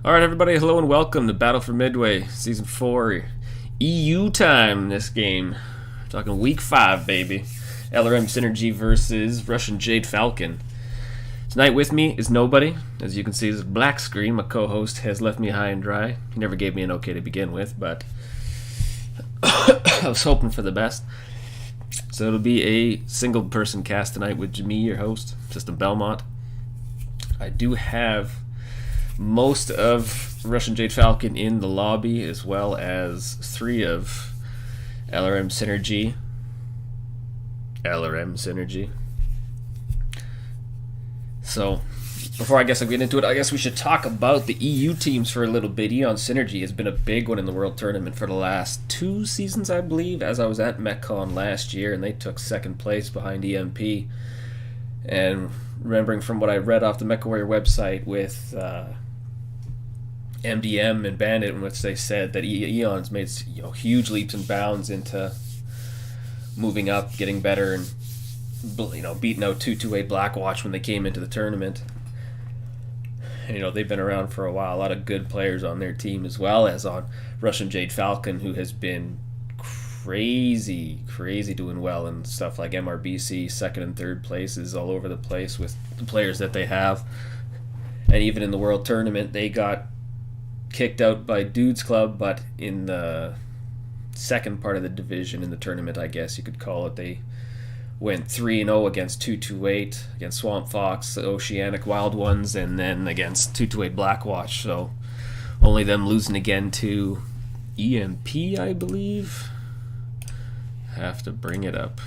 Alright, everybody, hello and welcome to Battle for Midway, Season 4, EU time in this game. We're talking Week 5, baby. LRM Synergy versus Russian Jade Falcon. Tonight with me is nobody. As you can see, this black screen, my co-host has left me high and dry. He never gave me an okay to begin with, but I was hoping for the best. So it'll be a single-person cast tonight with me, your host, System Belmont. I do have most of Russian Jade Falcon in the lobby, as well as 3 of LRM Synergy. So, before I guess I get into it, I guess we should talk about the EU teams for a little bit. Eon Synergy has been a big one in the World Tournament for the last 2 seasons, I believe, as I was at MechCon last year, and they took 2nd place behind EMP. And remembering from what I read off the MechWarrior website with MDM and Bandit, in which they said that Eon's made huge leaps and bounds into moving up, getting better, and beating out 228 Blackwatch when they came into the tournament. And, they've been around for a while. A lot of good players on their team, as well as on Russian Jade Falcon, who has been crazy doing well in stuff like MRBC, 2nd and 3rd places all over the place with the players that they have. And even in the World Tournament, they got kicked out by Dudes Club, but in the second part of the division in the tournament, I guess you could call it, they went 3-0 against 228, against Swamp Fox, Oceanic Wild Ones, and then against 228 Blackwatch. So only them losing again to EMP, I believe. Have to bring it up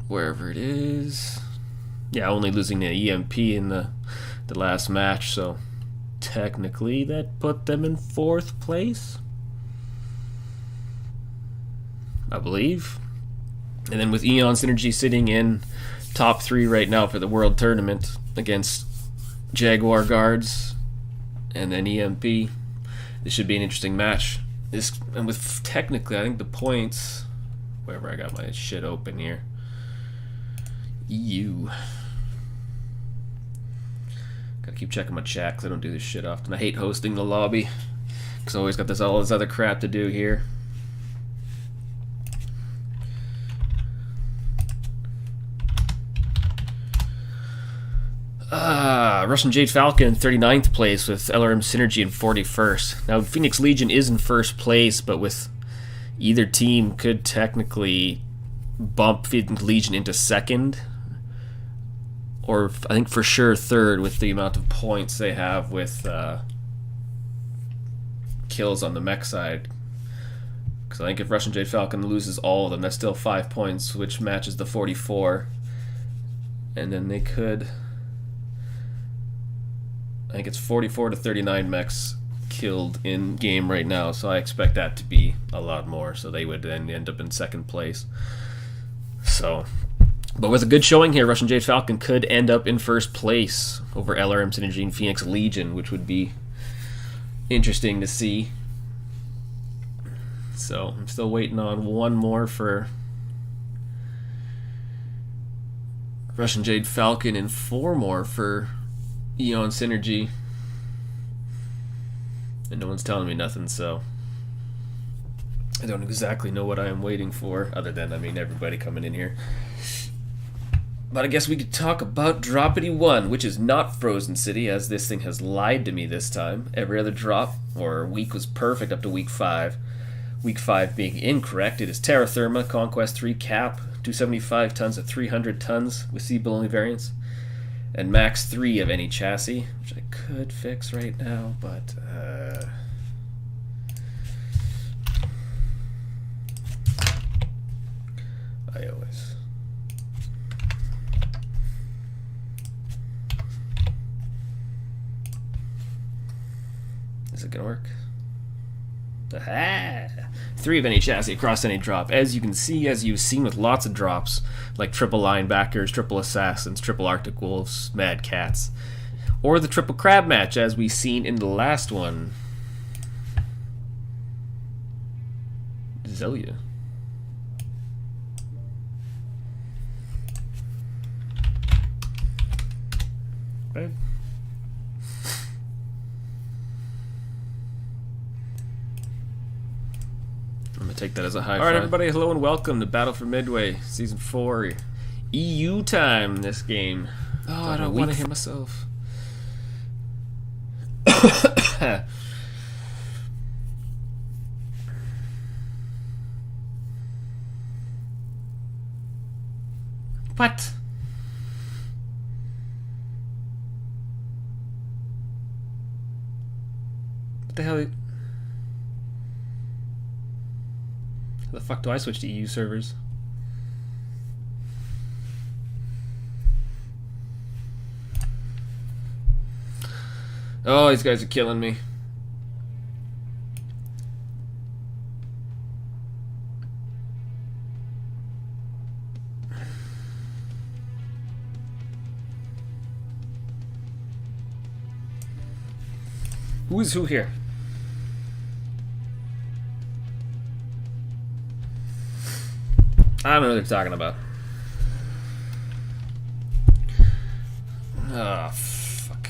wherever it is. Yeah, only losing to EMP in the last match, so technically that put them in 4th place, I believe. And then with Eon Synergy sitting in top 3 right now for the World Tournament against Jaguar Guards and then EMP, this should be an interesting match. And with technically, I think the points, wherever I got my shit open here, EU. Gotta keep checking my chat because I don't do this shit often. I hate hosting the lobby because I always got all this other crap to do here. Russian Jade Falcon in 39th place with LRM Synergy in 41st. Now, Phoenix Legion is in 1st place, but with either team could technically bump Phoenix Legion into 2nd, or I think for sure 3rd with the amount of points they have with kills on the mech side. Because I think if Russian Jade Falcon loses all of them, that's still 5 points, which matches the 44. And then they could, I think it's 44 to 39 mechs killed in game right now, so I expect that to be a lot more, so they would then end up in 2nd place. So, but with a good showing here, Russian Jade Falcon could end up in 1st place over LRM Synergy and Phoenix Legion, which would be interesting to see. So I'm still waiting on one more for Russian Jade Falcon and 4 more for Eon Synergy, and no one's telling me nothing, so I don't exactly know what I am waiting for, other than, everybody coming in here. But I guess we could talk about Droppity 1, which is not Frozen City, as this thing has lied to me this time. Every other drop or week was perfect up to Week 5. Week 5 being incorrect. It is Terra Therma, Conquest 3 Cap, 275 tons at 300 tons with Seabull only variants, and max 3 of any chassis, which I could fix right now, but I always. Is it gonna work? Aha! 3 of any chassis across any drop. As you can see, as you've seen with lots of drops, like triple linebackers, triple assassins, triple Arctic Wolves, Mad Cats, or the triple crab match, as we've seen in the last one. Zelia. Right? take that as a high five. Alright, everybody, hello and welcome to Battle for Midway, Season 4. EU time in this game. Oh, I don't want to hit myself. What? What the hell? How the fuck do I switch to EU servers? Oh, these guys are killing me. Who is who here? I don't know what they're talking about. Oh, fuck.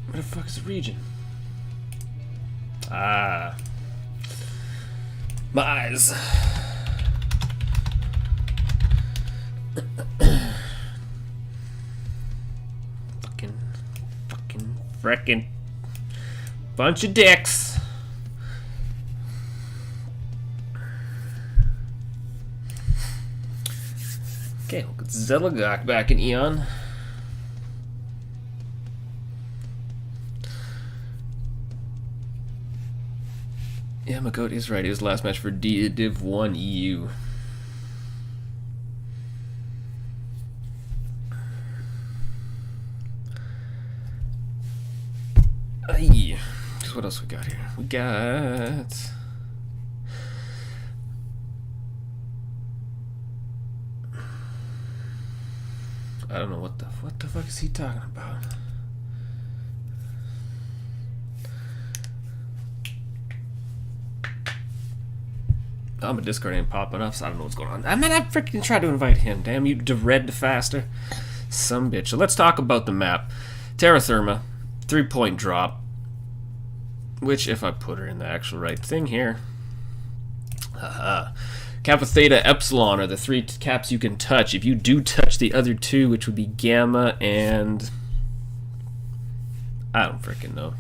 Where the fuck is the region? Ah. My eyes. fucking frickin' bunch of dicks. Okay, we'll get Zelagok back in Eon. Yeah, Makoti is right. It was the last match for Div 1 EU. Aye. What else we got here? We got... I don't know what the fuck is he talking about? Oh, my Discord ain't popping up, so I don't know what's going on. I mean, I freaking tried to invite him. Damn you, Red Faster. Some bitch. So let's talk about the map. Terra Therma, 3-point drop. Which, if I put her in the actual right thing here. Kappa, Theta, Epsilon are the 3 caps you can touch. If you do touch the other 2, which would be Gamma and... I don't freaking know.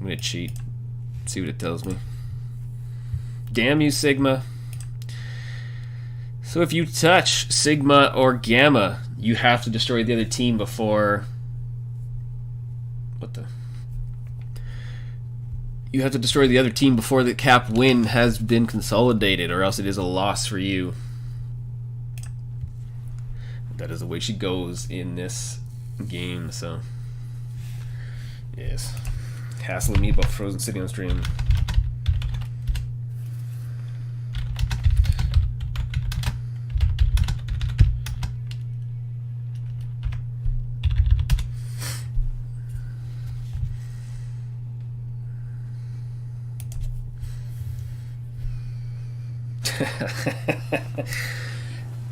I'm gonna cheat. See what it tells me. Damn you, Sigma. So if you touch Sigma or Gamma, you have to destroy the other team before... What the... You have to destroy the other team before the cap win has been consolidated, or else it is a loss for you. That is the way she goes in this game, so... Yes. Hassling me about Frozen City on stream.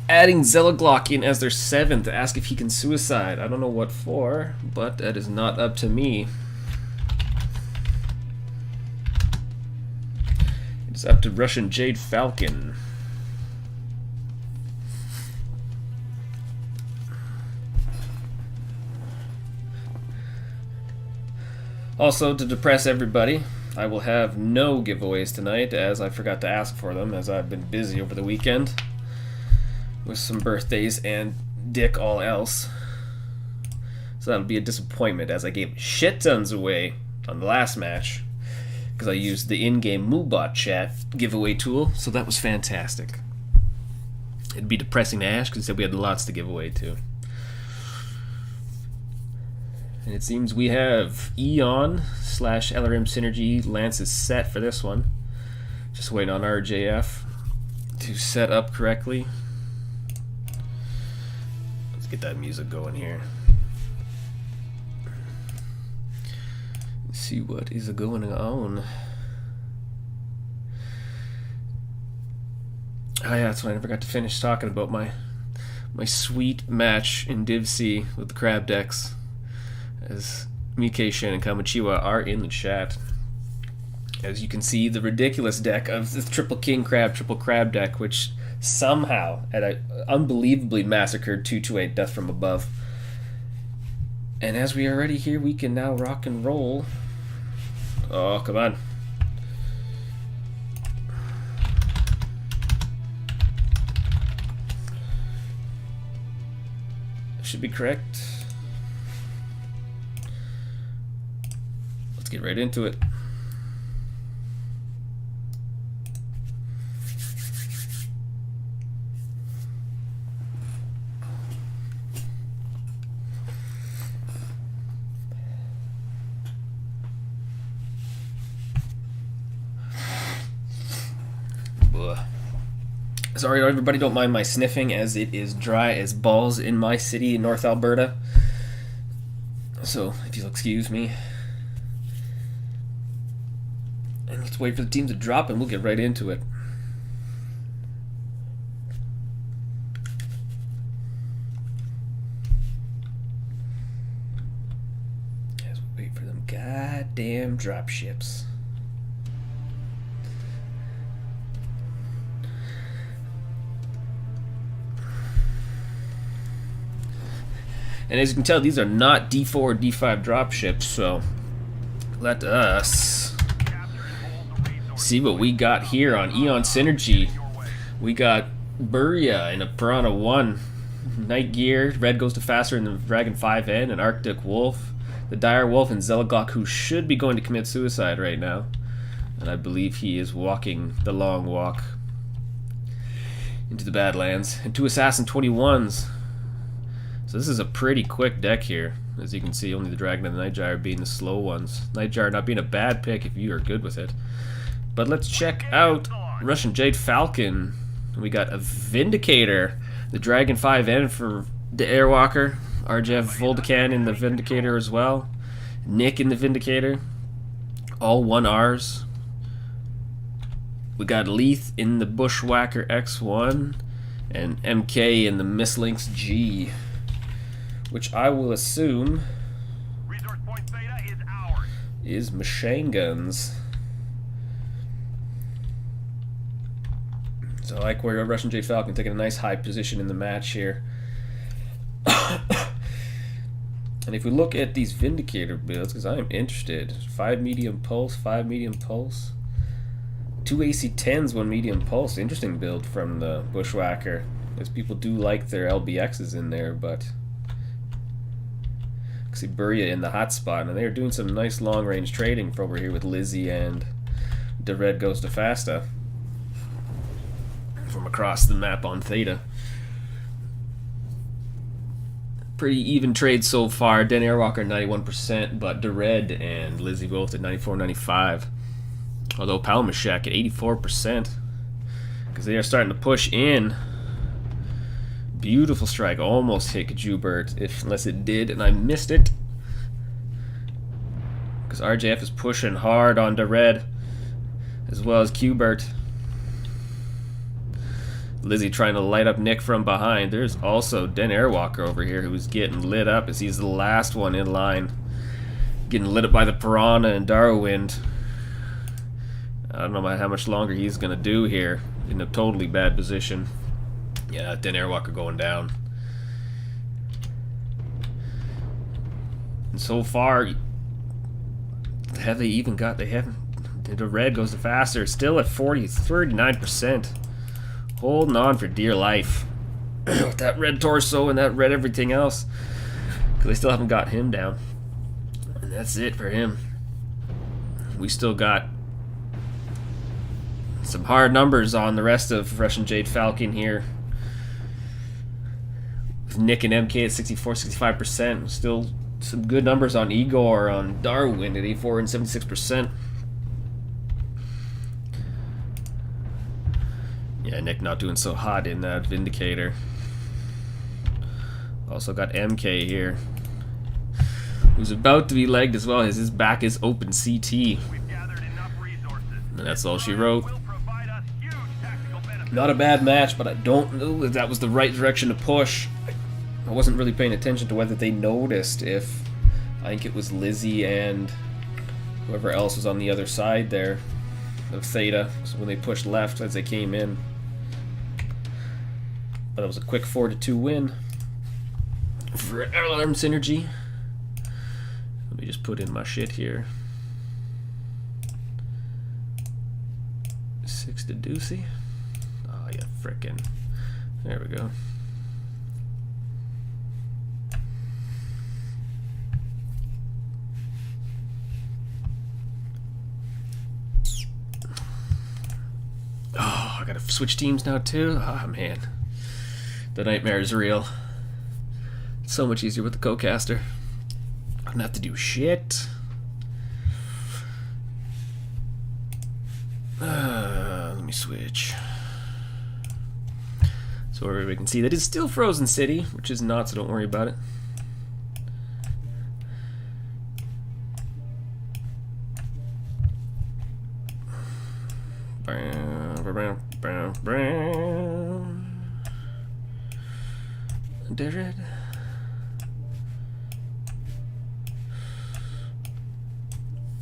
Adding Zelagok in as their 7th to ask if he can suicide. I don't know what for, but that is not up to me. It's up to Russian Jade Falcon. Also, to depress everybody, I will have no giveaways tonight, as I forgot to ask for them, as I've been busy over the weekend with some birthdays and dick all else. So that'll be a disappointment, as I gave shit tons away on the last match, because I used the in-game Moobot chat giveaway tool, so that was fantastic. It'd be depressing to Ash, because he said we had lots to give away too. And it seems we have Eon / LRM Synergy Lance's set for this one. Just waiting on RJF to set up correctly. Let's get that music going here. Let's see what is going on. Oh yeah, that's when I never got to finish talking about my sweet match in Div C with the crab decks. As Mike, Shen, and Kamachiwa are in the chat. As you can see, the ridiculous deck of the triple king crab, triple crab deck, which somehow had a unbelievably massacred 228 death from above. And as we are ready here, we can now rock and roll. Oh, come on. Should be correct. Let's get right into it. Sorry everybody, don't mind my sniffing as it is dry as balls in my city in North Alberta. So, if you'll excuse me. And let's wait for the team to drop and we'll get right into it. As we wait for them goddamn drop ships. And as you can tell, these are not D4 or D5 dropships, so let us see what we got here on Eon Synergy. We got Buria in a Piranha 1, Night Gear, Red goes to faster in the Dragon 5N, an Arctic Wolf, the Dire Wolf, and Zelagok, who should be going to commit suicide right now. And I believe he is walking the long walk into the Badlands. And 2 Assassin 21s. So this is a pretty quick deck here. As you can see, only the Dragon and the Nightjar being the slow ones. Nightjar not being a bad pick if you are good with it. But let's check out Russian Jade Falcon. We got a Vindicator, the Dragon 5N for the Airwalker, RJF Voldecan in the Vindicator as well, Nick in the Vindicator, all 1Rs. We got Leith in the Bushwhacker X1, and MK in the Mislinks G, which I will assume is machine guns. So I like where Russian Jade Falcon taking a nice high position in the match here. And if we look at these Vindicator builds, because I am interested, 5 medium pulse, 5 medium pulse, 2 AC-10s, 1 medium pulse. Interesting build from the Bushwhacker, as people do like their LBXs in there, but see Buria in the hot spot, and they're doing some nice long range trading for over here with Lizzie and the Red Goes to Fasta from across the map on Theta. Pretty even trade so far. Den Airwalker 91%, but the Red and Lizzie both at 94-95. Although Palmashek at 84%, because they are starting to push in. Beautiful strike, almost hit Kajubert, unless it did and I missed it. Because RJF is pushing hard on the Red, as well as Qbert. Lizzie trying to light up Nick from behind. There's also Den Airwalker over here who's getting lit up as he's the last one in line. Getting lit up by the Piranha and Darwind. I don't know how much longer he's going to do here. In a totally bad position. Yeah, Den Airwalker going down. And so far, have they even got, they haven't, the Red goes to faster, still at 39%. Holding on for dear life. With that red torso and that red everything else. Because they still haven't got him down. And that's it for him. We still got some hard numbers on the rest of Russian Jade Falcon here. With Nick and MK at 64-65%. Still some good numbers on Igor, on Darwin at 84 and 76%. Yeah, Nick not doing so hot in that Vindicator. Also got MK here, who's about to be legged as well, as his back is open CT. And that's all she wrote. Not a bad match, but I don't know if that was the right direction to push. I wasn't really paying attention to whether they noticed if I think it was Lizzie and whoever else was on the other side there of Theta, so when they pushed left as they came in. But it was a quick 4-2 win for LRM Synergy. Let me just put in my shit here. 6 to Deucey. Oh, yeah, frickin'. There we go. Oh, I gotta switch teams now too? Oh, man. The nightmare is real. It's so much easier with the co-caster. I don't have to do shit. Let me switch. So everybody can see that it's still Frozen City, which is not, so don't worry about it. Jared.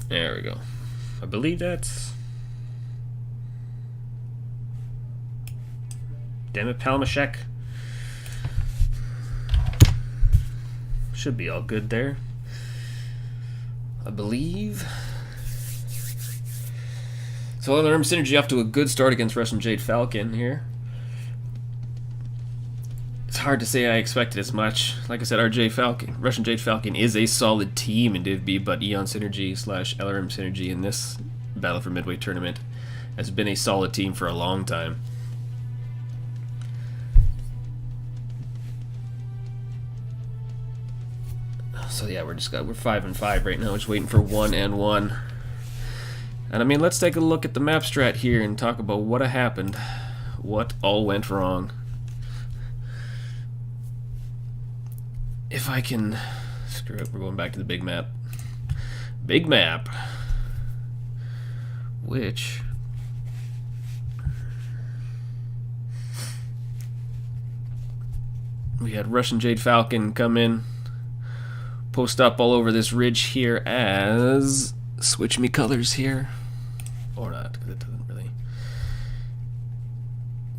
There we go. I believe that's... Damn it, Palmashek. Should be all good there. I believe. So LRM Synergy off to a good start against Russian Jade Falcon here. It's hard to say I expected as much. Like I said, Russian Jade Falcon is a solid team in Div B, but Eon Synergy / LRM Synergy in this Battle for Midway tournament has been a solid team for a long time. So yeah, we're 5-5 right now, just waiting for 1-1. And I mean, let's take a look at the map strat here and talk about what happened, what all went wrong. If I can... Screw it, we're going back to the big map. Big map. Which... we had Russian Jade Falcon come in, post up all over this ridge here as... Switch me colors here. Or not, because it doesn't really...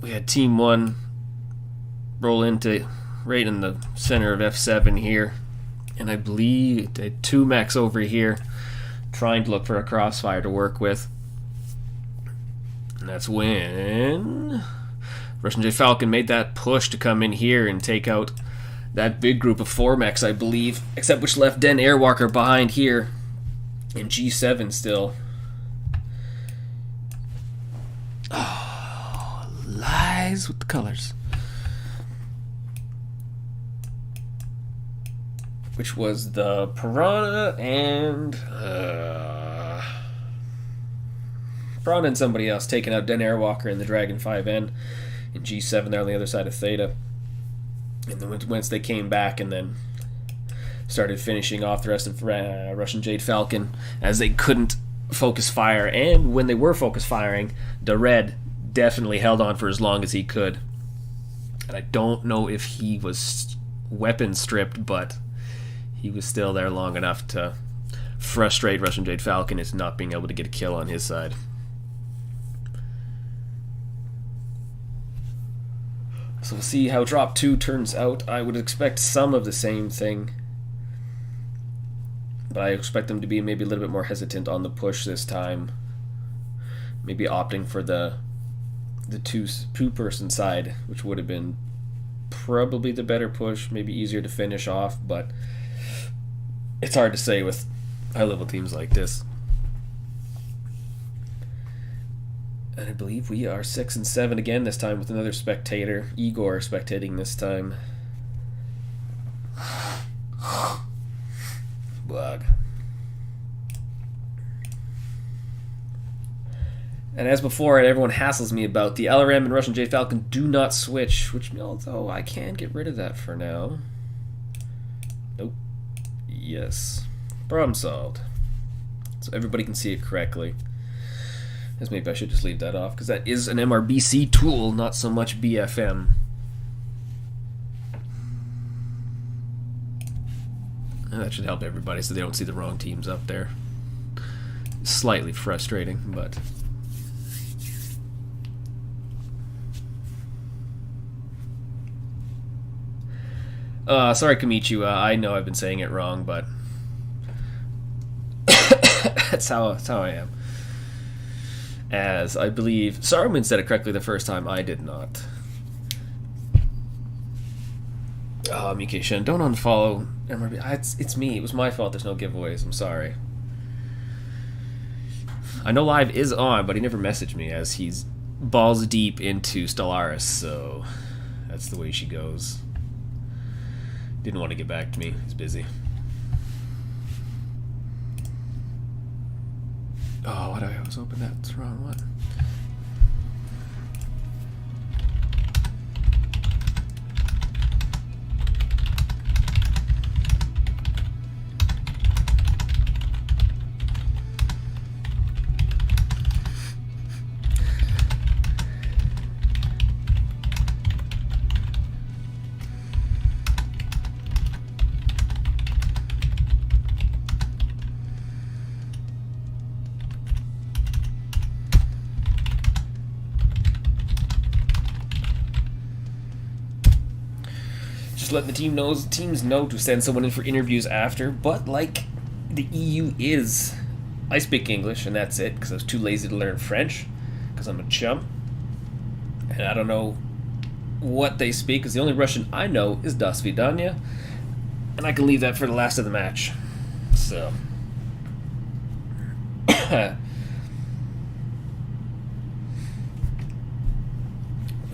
We had Team 1 roll into... right in the center of F7 here, and I believe they had 2 mechs over here trying to look for a crossfire to work with. And that's when Russian Jade Falcon made that push to come in here and take out that big group of 4 mechs, I believe, except which left Den Airwalker behind here in G7 still. Oh, lies with the colors. Which was the Piranha and Piranha and somebody else taking out Den Airwalker and the Dragon 5N in G7 there on the other side of Theta. And then once they came back and then started finishing off the rest of Russian Jade Falcon as they couldn't focus fire. And when they were focus firing, the Red definitely held on for as long as he could. And I don't know if he was weapon stripped, but he was still there long enough to frustrate Russian Jade Falcon into not being able to get a kill on his side. So we'll see how drop 2 turns out. I would expect some of the same thing, but I expect them to be maybe a little bit more hesitant on the push this time. Maybe opting for the two-person side, which would have been probably the better push, maybe easier to finish off, but it's hard to say with high-level teams like this. And I believe we are 6-7 again this time with another spectator. Igor spectating this time. Bug. And as before, and everyone hassles me about, the LRM and Russian Jade Falcon do not switch, which, although I can get rid of that for now. Nope. Yes. Problem solved. So everybody can see it correctly. guess maybe I should just leave that off, because that is an MRBC tool, not so much BFM. And that should help everybody so they don't see the wrong teams up there. Slightly frustrating, but... sorry, Kamichu. I know I've been saying it wrong, but that's how I am. As I believe Saruman said it correctly the first time, I did not. Oh, Mikeshin, don't unfollow MRB. It's me. It was my fault. There's no giveaways. I'm sorry. I know live is on, but he never messaged me as he's balls deep into Stellaris, so that's the way she goes. Didn't want to get back to me. He's busy. Oh, what? I was hoping that's the wrong one. Just letting the teams know to send someone in for interviews after, but like the EU is, I speak English and that's it, because I was too lazy to learn French, because I'm a chump, and I don't know what they speak, because the only Russian I know is Das Vidanya, and I can leave that for the last of the match. So we'll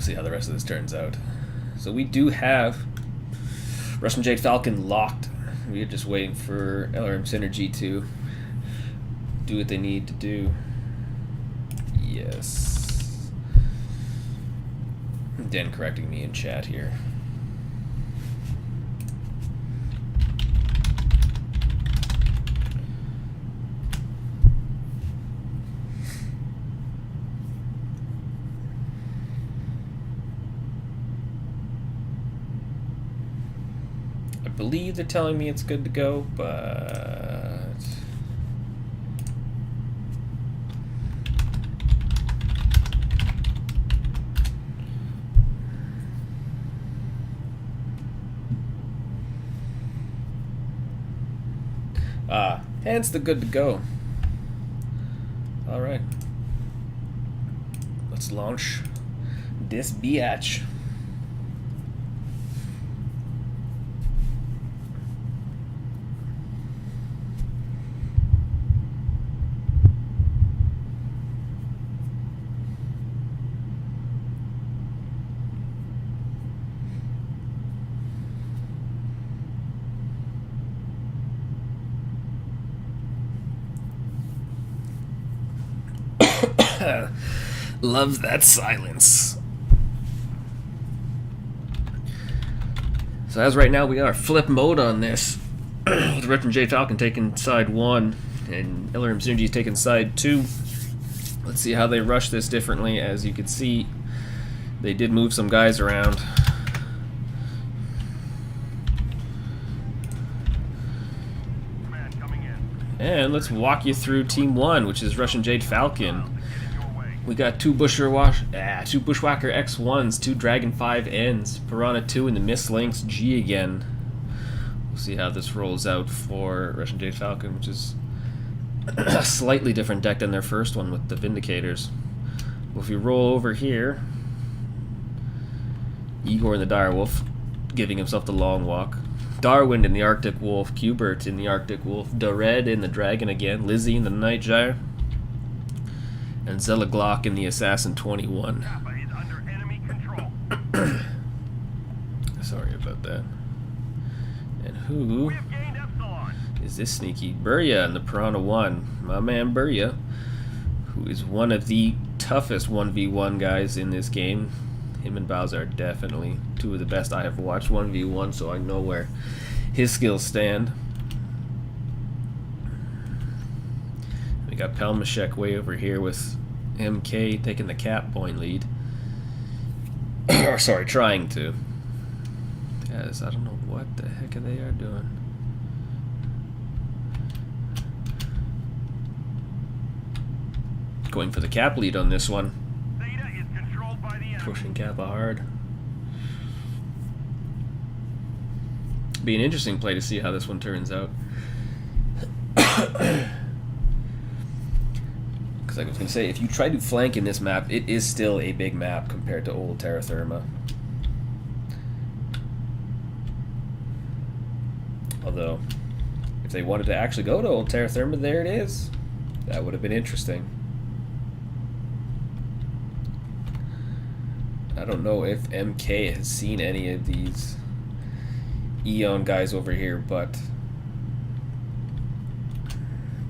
see how the rest of this turns out. So we do have Russian Jade Falcon locked. We're just waiting for LRM Synergy to do what they need to do. Yes. Dan correcting me in chat here. I believe they're telling me it's good to go, but hence the good to go. All right, let's launch this biatch. Loves that silence. So as right now, we got our flip mode on this. With Russian Jade Falcon taking side 1 and LRM Synergy taking side 2. Let's see how they rush this differently. As you can see, they did move some guys around. And let's walk you through Team 1, which is Russian Jade Falcon. We got two Bushwhacker X1s, two Dragon 5Ns, Piranha 2, and the Miss Lynx G again. We'll see how this rolls out for Russian Jade Falcon, which is a slightly different deck than their first one with the Vindicators. Well, if we roll over here, Igor and the Direwolf giving himself the long walk. Darwin in the Arctic Wolf, Qbert in the Arctic Wolf, Dared in the Dragon again, Lizzie in the Nightgyre, and Zella Glock in the Assassin 21. Sorry about that. And who is this sneaky? Burya in the Piranha 1. My man Burya, who is one of the toughest 1v1 guys in this game. Him and Bowser are definitely two of the best I have watched 1v1, so I know where his skills stand. We got Pelmashek way over here with MK taking the cap point lead. Or sorry, trying to. Yes, I don't know what the heck they are doing. Going for the cap lead on this one. Pushing Kappa hard. Be an interesting play to see how this one turns out. Because like I was going to say, if you try to flank in this map, it is still a big map compared to old Terra Firma. Although, if they wanted to actually go to old Terra Firma, there it is. That would have been interesting. I don't know if MK has seen any of these Eon guys over here, but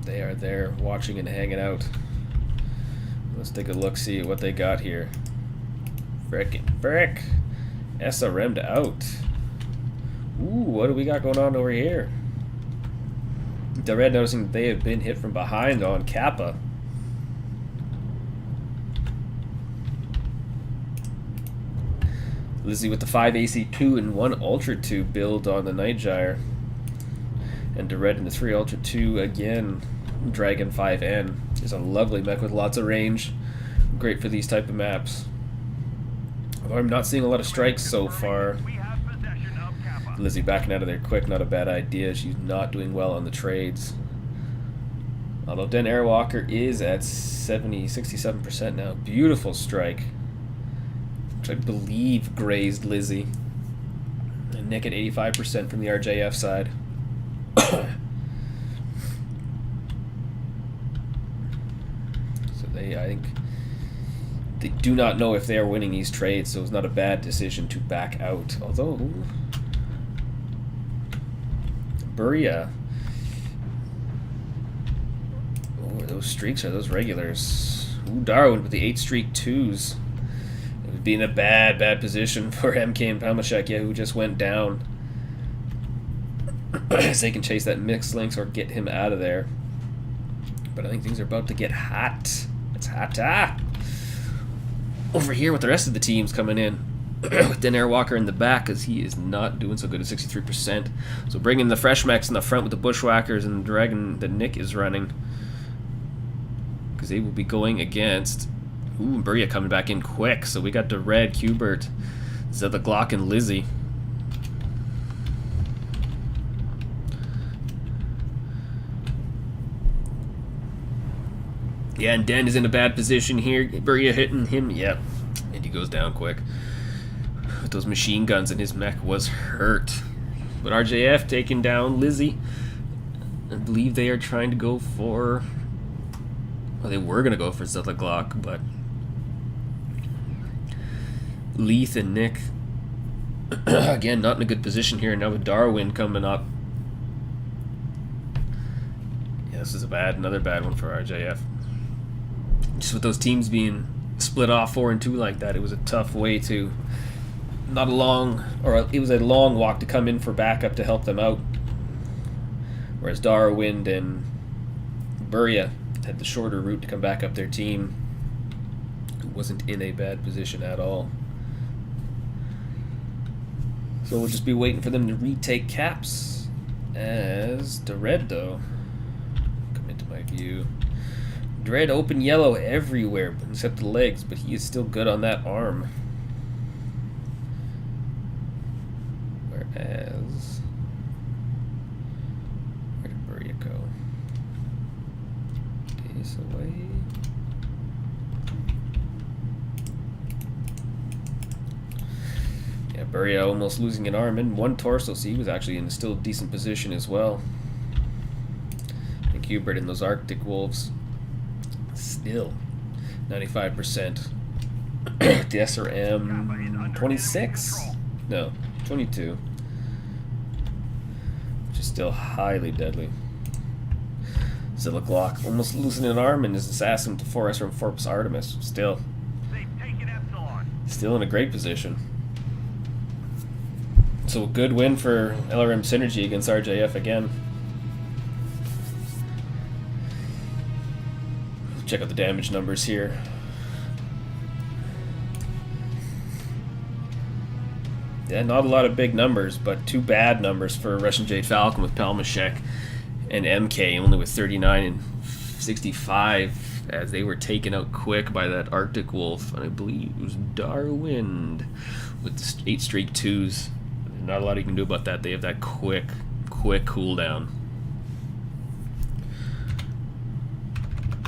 they are there watching and hanging out. Let's take a look, see what they got here. Frickin' frick! SRM'd out. Ooh, what do we got going on over here? The Red noticing that they have been hit from behind on Kappa. Lizzie with the 5 AC2 and 1 Ultra 2 build on the Night Gyre. And the Red and the 3 Ultra 2 again. Dragon 5N is a lovely mech with lots of range. Great for these type of maps. Although I'm not seeing a lot of strikes so far. Lizzie backing out of there quick, not a bad idea. She's not doing well on the trades. Although Den Airwalker is at 67% now. Beautiful strike. Which I believe grazed Lizzie. And Nick at 85% from the RJF side. I think they do not know if they are winning these trades, so it's not a bad decision to back out. Although Buria, oh, are those streaks, are those regulars? Ooh, Darwin with the 8 streak 2s. It would be in a bad position for MK and Palmashek, yeah, who just went down. As they can chase that mixed links or get him out of there. But I think things are about to get hot. It's hot over here with the rest of the teams coming in. With Den Airwalker in the back, because he is not doing so good at 63%. So bringing the fresh mechs in the front with the Bushwhackers and the Dragon that Nick is running. Because they will be going against... Ooh, Buria coming back in quick. So we got the Red, Hubert, Zeta Glock, and Lizzie. Yeah, and Den is in a bad position here. Buria hitting him, yep. And he goes down quick. With those machine guns, and his mech was hurt. But RJF taking down Lizzie. I believe they are trying to go for... Well, they were going to go for Zeta Glock, but... Leith and Nick, again, not in a good position here. Now with Darwin coming up. Yeah, this is another bad one for RJF. Just with those teams being split off 4 and 2 like that, it was a tough way to... Not a long... Or it was a long walk to come in for backup to help them out. Whereas Darwin and Buria had the shorter route to come back up their team. Who wasn't in a bad position at all. So we'll just be waiting for them to retake caps. As the Red, though, come into my view. Dread open yellow everywhere except the legs, but he is still good on that arm. Whereas... Where did Buria go? Days away. Yeah, Buria almost losing an arm and 1 torso, so he was actually in a still decent position as well. And Hubert and those Arctic Wolves. Still 95%. The SRM 26? No, 22. Which is still highly deadly. Zilla Glock almost losing an arm and his assassin to 4 SRM Forps Artemis. Still in a great position. So a good win for LRM Synergy against RJF again. Check out the damage numbers here. Yeah, not a lot of big numbers, but two bad numbers for Russian Jade Falcon with Palmashek and MK, only with 39 and 65, as they were taken out quick by that Arctic Wolf, and I believe it was Darwind with 8 straight 2s. Not a lot you can do about that. They have that quick cooldown.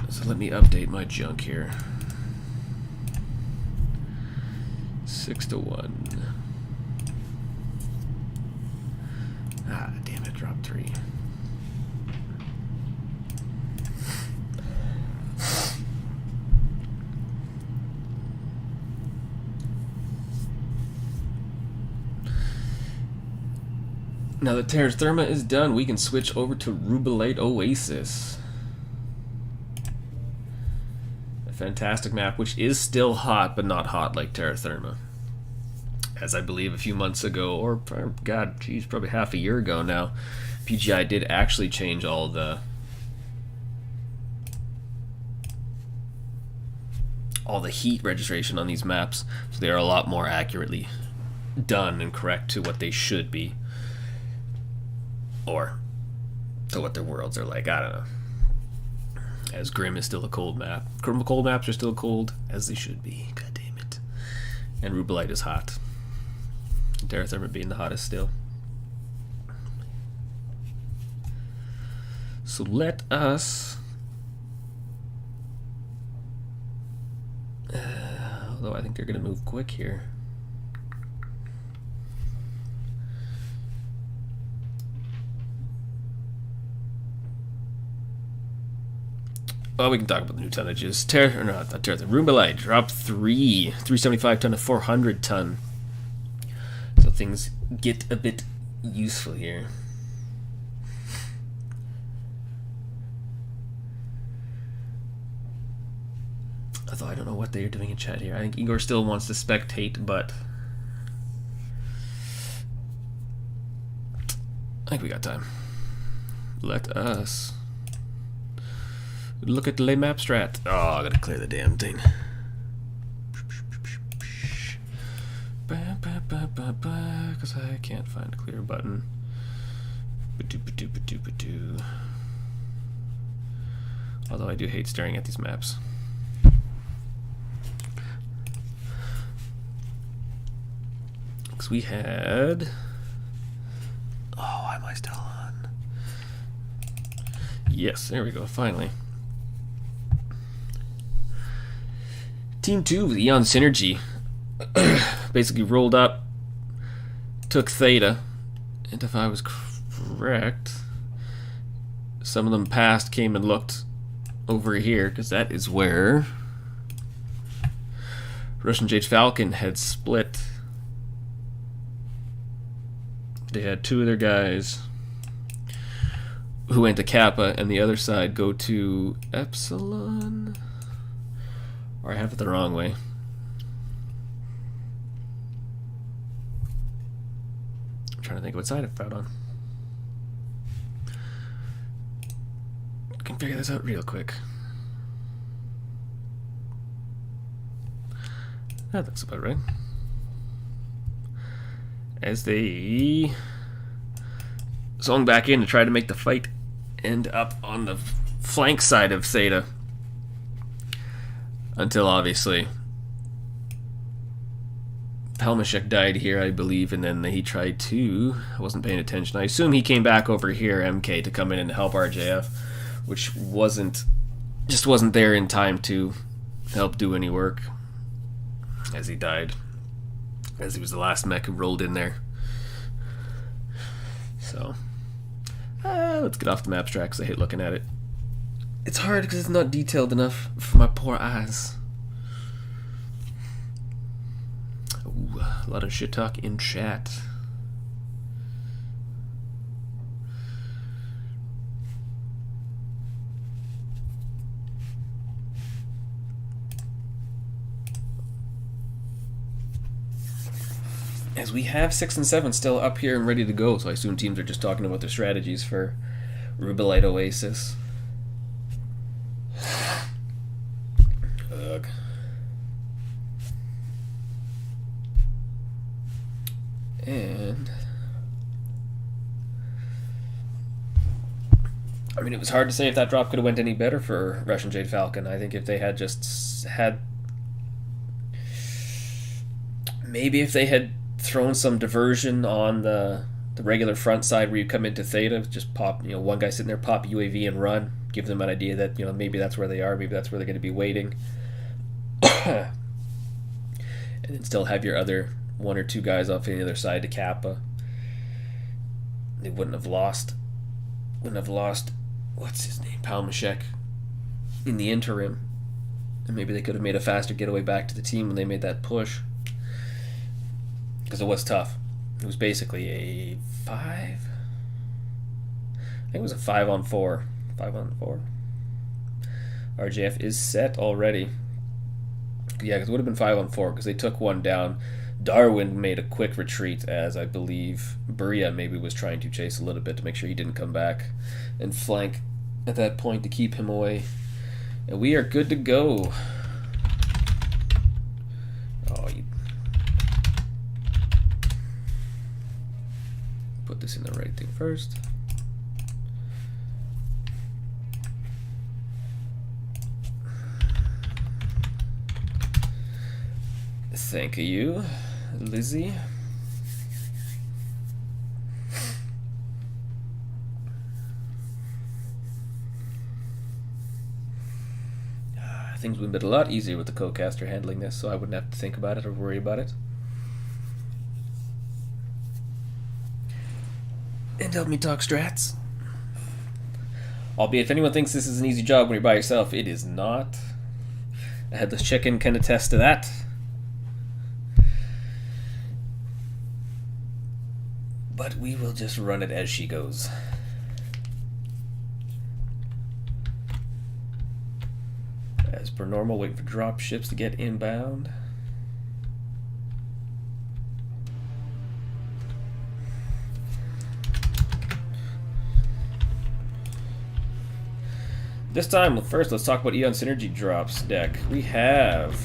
So let me update my junk here. 6-1. Ah, damn it, drop 3. Now that Terra Therma is done, we can switch over to Rubelite Oasis. A fantastic map, which is still hot, but not hot like Terra Therma. As I believe a few months ago, or God, geez, probably half a year ago now, PGI did actually change all the heat registration on these maps, so they are a lot more accurately done and correct to what they should be, or to what their worlds are like. I don't know. As Grim is still a cold map. Cold maps are still cold, as they should be. God damn it. And Rubelite is hot. Terra Therma being the hottest still. So let us... although I think they're going to move quick here. Well, we can talk about the new tonnages. Rubelite drop 375 ton to 400 ton. So things get a bit useful here. Although I don't know what they're doing in chat here. I think Igor still wants to spectate, but I think we got time. Let us look at the lay map strat. Oh, I gotta clear the damn thing. Because I can't find a clear button. Although I do hate staring at these maps. Because we had... Oh, why am I still on? Yes, there we go, finally. Team 2 with Eon Synergy basically rolled up, took Theta, and if I was correct, some of them passed, came and looked over here, because that is where Russian Jade Falcon had split. They had 2 of their guys who went to Kappa, and the other side go to Epsilon. Or I have it the wrong way. I'm trying to think of what side I found on. I can figure this out real quick. That looks about right. As they swung back in to try to make the fight end up on the flank side of Theta. Until obviously Palmashek died here, I believe, and then he tried to... I wasn't paying attention. I assume he came back over here, MK, to come in and help RJF, which just wasn't there in time to help do any work, as he died, as he was the last mech who rolled in there. So let's get off the map track, because I hate looking at it. It's hard because it's not detailed enough for my poor eyes. Ooh, a lot of shit talk in chat. As we have 6 and 7 still up here and ready to go, so I assume teams are just talking about their strategies for Rubelite Oasis. Ugh. I mean, it was hard to say if that drop could have went any better for Russian Jade Falcon. I think if they had just had, maybe if they had thrown some diversion on the regular front side where you come into Theta, just pop, one guy sitting there, pop UAV and run, give them an idea that, maybe that's where they are, maybe that's where they're going to be waiting. And then still have your other one or two guys off the other side to Kappa. They wouldn't have lost, what's his name, Palmashek, in the interim. And maybe they could have made a faster getaway back to the team when they made that push. Because it was tough. It was basically a 5. I think it was a 5-on-4. 5-on-4. RJF is set already. Yeah, because it would have been 5-on-4 because they took one down. Darwin made a quick retreat, as I believe Buria maybe was trying to chase a little bit to make sure he didn't come back and flank at that point to keep him away. And we are good to go. Oh, you put this in the right thing first. Thank you, Lizzie. Things would have been a lot easier with the co-caster handling this, so I wouldn't have to think about it or worry about it. And help me talk strats. Albeit, if anyone thinks this is an easy job when you're by yourself, it is not. A headless chicken can attest to that. But we will just run it as she goes. As per normal, waiting for drop ships to get inbound. This time, first, let's talk about Eon Synergy drops deck. We have,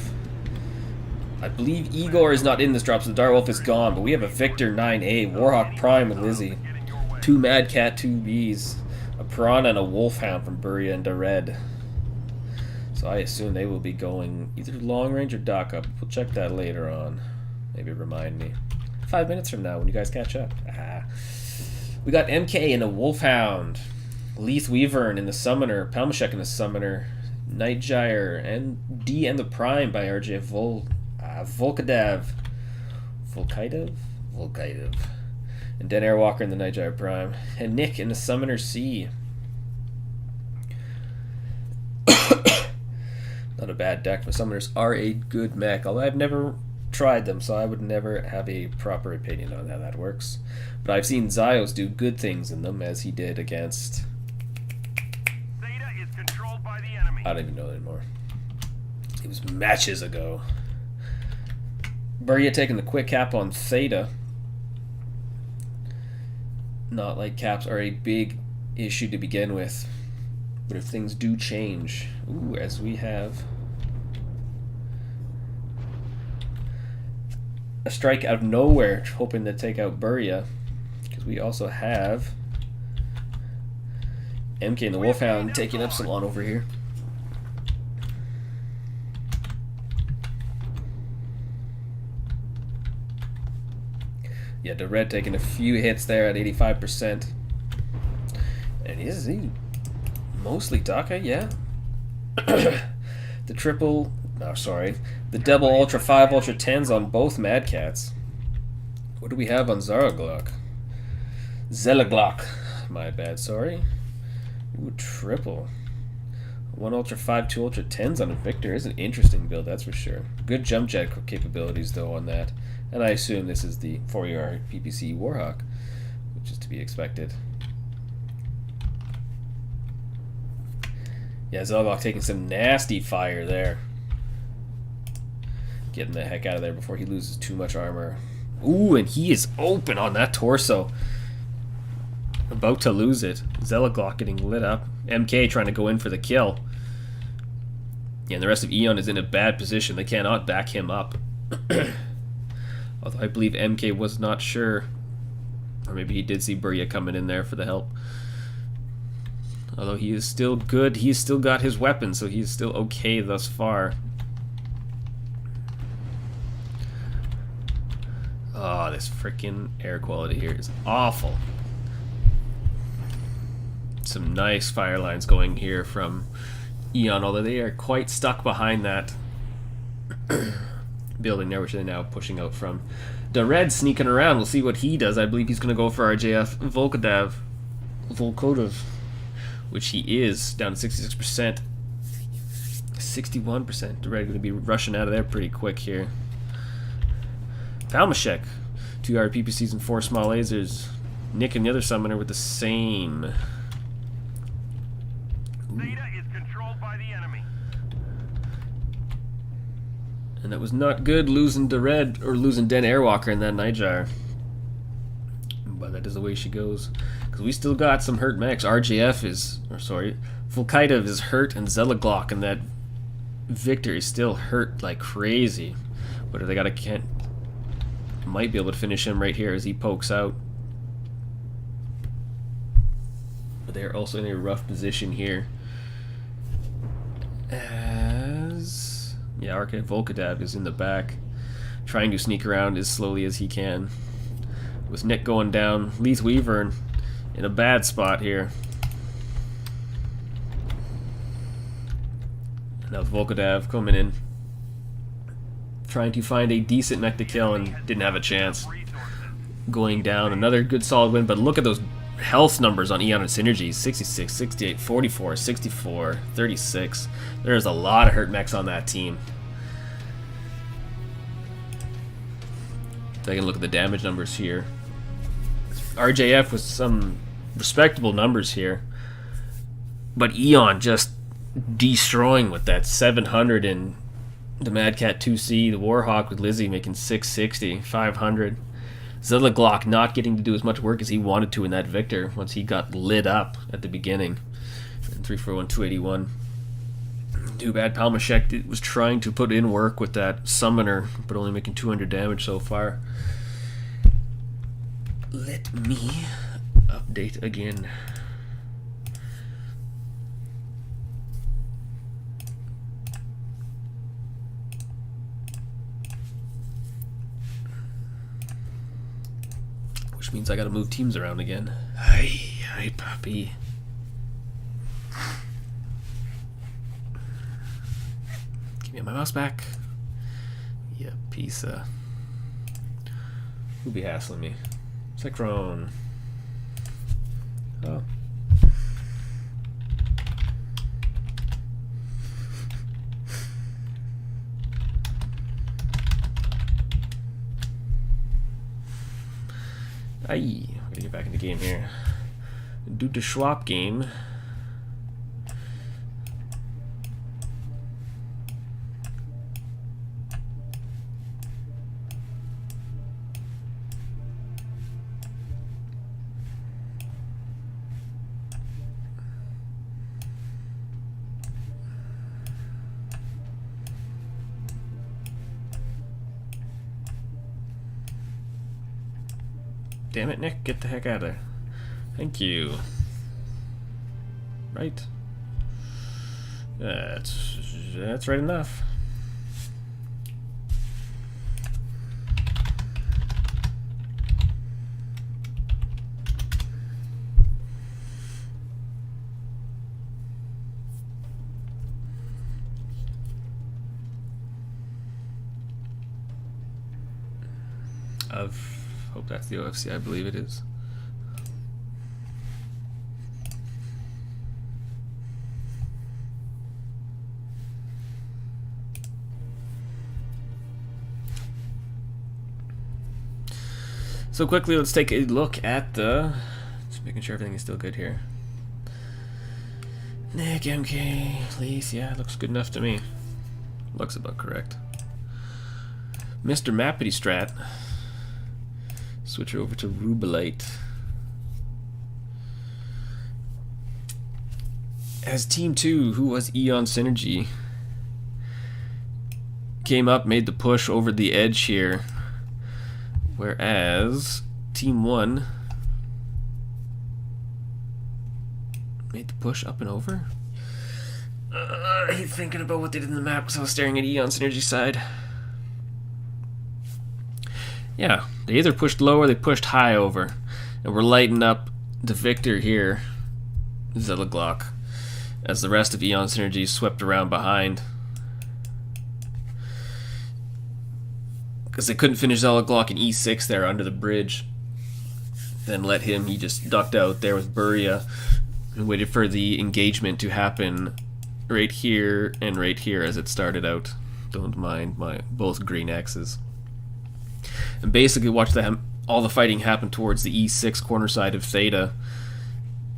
I believe Igor is not in this drop, so the Direwolf is gone, but we have a Victor 9A, Warhawk Prime with Lizzie, 2 Mad Cat, 2 Bees, a Piranha, and a Wolfhound from Buria and Red. So I assume they will be going either long range or dock up. We'll check that later on. Maybe remind me. 5 minutes from now when you guys catch up. We got MK and a Wolfhound. Leith Weavern in the Summoner. Palmashek in the Summoner. Nightgyre and D and the Prime by RJ Volkadav. Volkaidev. And Den Airwalker in the Nightgyre Prime. And Nick in the Summoner C. Not a bad deck, but Summoners are a good mech, although I've never tried them, so I would never have a proper opinion on how that works. But I've seen Zyos do good things in them, as he did against... Theta is controlled by the enemy. I don't even know anymore. It was matches ago. Buria taking the quick cap on Theta. Not like caps are a big issue to begin with. But if things do change, ooh, as we have a strike out of nowhere, hoping to take out Buria, because we also have MK and the Wolfhound taking Epsilon over here. Yeah, the Red taking a few hits there at 85%. And is he mostly Daka? Yeah. The triple, no, sorry, the double Ultra 5 Ultra 10s on both Mad Cats. What do we have on Zaraglock? Zelaglock, my bad, sorry. Ooh, triple. 1 Ultra 5, 2 Ultra 10s on a Victor is an interesting build, that's for sure. Good jump jet capabilities, though, on that. And I assume this is the 4ER PPC Warhawk, which is to be expected. Yeah, Zelaglock taking some nasty fire there. Getting the heck out of there before he loses too much armor. Ooh, and he is open on that torso. About to lose it. Zelaglock getting lit up. MK trying to go in for the kill. Yeah, and the rest of Eon is in a bad position. They cannot back him up. Although I believe MK was not sure. Or maybe he did see Buria coming in there for the help. Although he is still good, he's still got his weapon, so he's still okay thus far. Oh, this freaking air quality here is awful. Some nice fire lines going here from Eon, although they are quite stuck behind that building there, which they're now pushing out from. The Red sneaking around. We'll see what he does. I believe he's going to go for RJF Volkodov, which he is, down to 66%. 61%. The Red going to be rushing out of there pretty quick here. Palmashek, 2 RPPCs and 4 small lasers. Nick and the other summoner with the same. Zeta is controlled by the enemy. And that was not good, losing the Red, or losing Den Airwalker in that Nightjar. But that is the way she goes. Because we still got some hurt mechs. RJF is, or sorry, Volkaitov is hurt, and Zelaglock and that Victor is still hurt like crazy. But they got a Kent. Might be able to finish him right here as he pokes out. But they're also in a rough position here. As yeah, Arcade Volkadav is in the back, trying to sneak around as slowly as he can. With Nick going down, Leith Weaver in a bad spot here. Now Volkadav coming in, trying to find a decent mech to kill, and didn't have a chance. Going down, another good solid win, but look at those health numbers on Eon and Synergy. 66, 68, 44, 64, 36. There's a lot of hurt mechs on that team. Taking a look at the damage numbers here. RJF with some respectable numbers here, but Eon just destroying with that 700 in the Mad Cat 2C, the Warhawk with Lizzie making 660, 500. Zilla Glock not getting to do as much work as he wanted to in that Victor once he got lit up at the beginning. And 341, 281. Too bad Palmashek was trying to put in work with that Summoner, but only making 200 damage so far. Let me update again. Which means I gotta move teams around again. Hi, puppy. Give me my mouse back. Yeah, piece of. Who'll be hassling me? Cyclone. Oh. Aye, we're gonna get back in the game here. Do the Schwab game. Damn it, Nick, get the heck out of there. Thank you. Right. That's right enough. Hope that's the OFC, I believe it is. So quickly, let's take a look at the... Just making sure everything is still good here. Nick, MK, please, yeah, looks good enough to me. Looks about correct. Mr. Mappity Strat. Switch over to Rubelite. As Team 2, who was Eon Synergy, came up, made the push over the edge here. Whereas Team 1, Made the push up and over. He's thinking about what they did in the map because I was staring at Eon's energy side. Yeah, they either pushed low or they pushed high over. And we're lighting up the victor here, Zelaglock, as the rest of Eon's energy swept around behind. Because they couldn't finish Zelaglock in E6 there under the bridge. Then let him, he just ducked out there with Buria and waited for the engagement to happen right here and right here as it started out. Don't mind my both green X's. And basically watched all the fighting happen towards the E6 corner side of Theta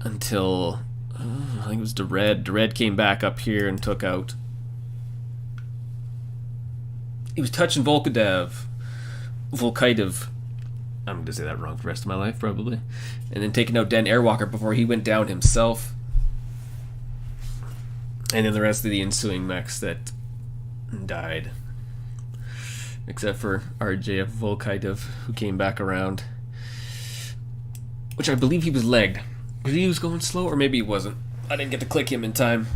until I think it was Dered. Dered came back up here and took out. He was touching Volkadev. I'm going to say that wrong for the rest of my life, probably. And then taking out Den Airwalker before he went down himself. And then the rest of the ensuing mechs that died. Except for RJF Volkadev, who came back around. Which I believe he was legged. Maybe he was going slow, or maybe he wasn't. I didn't get to click him in time.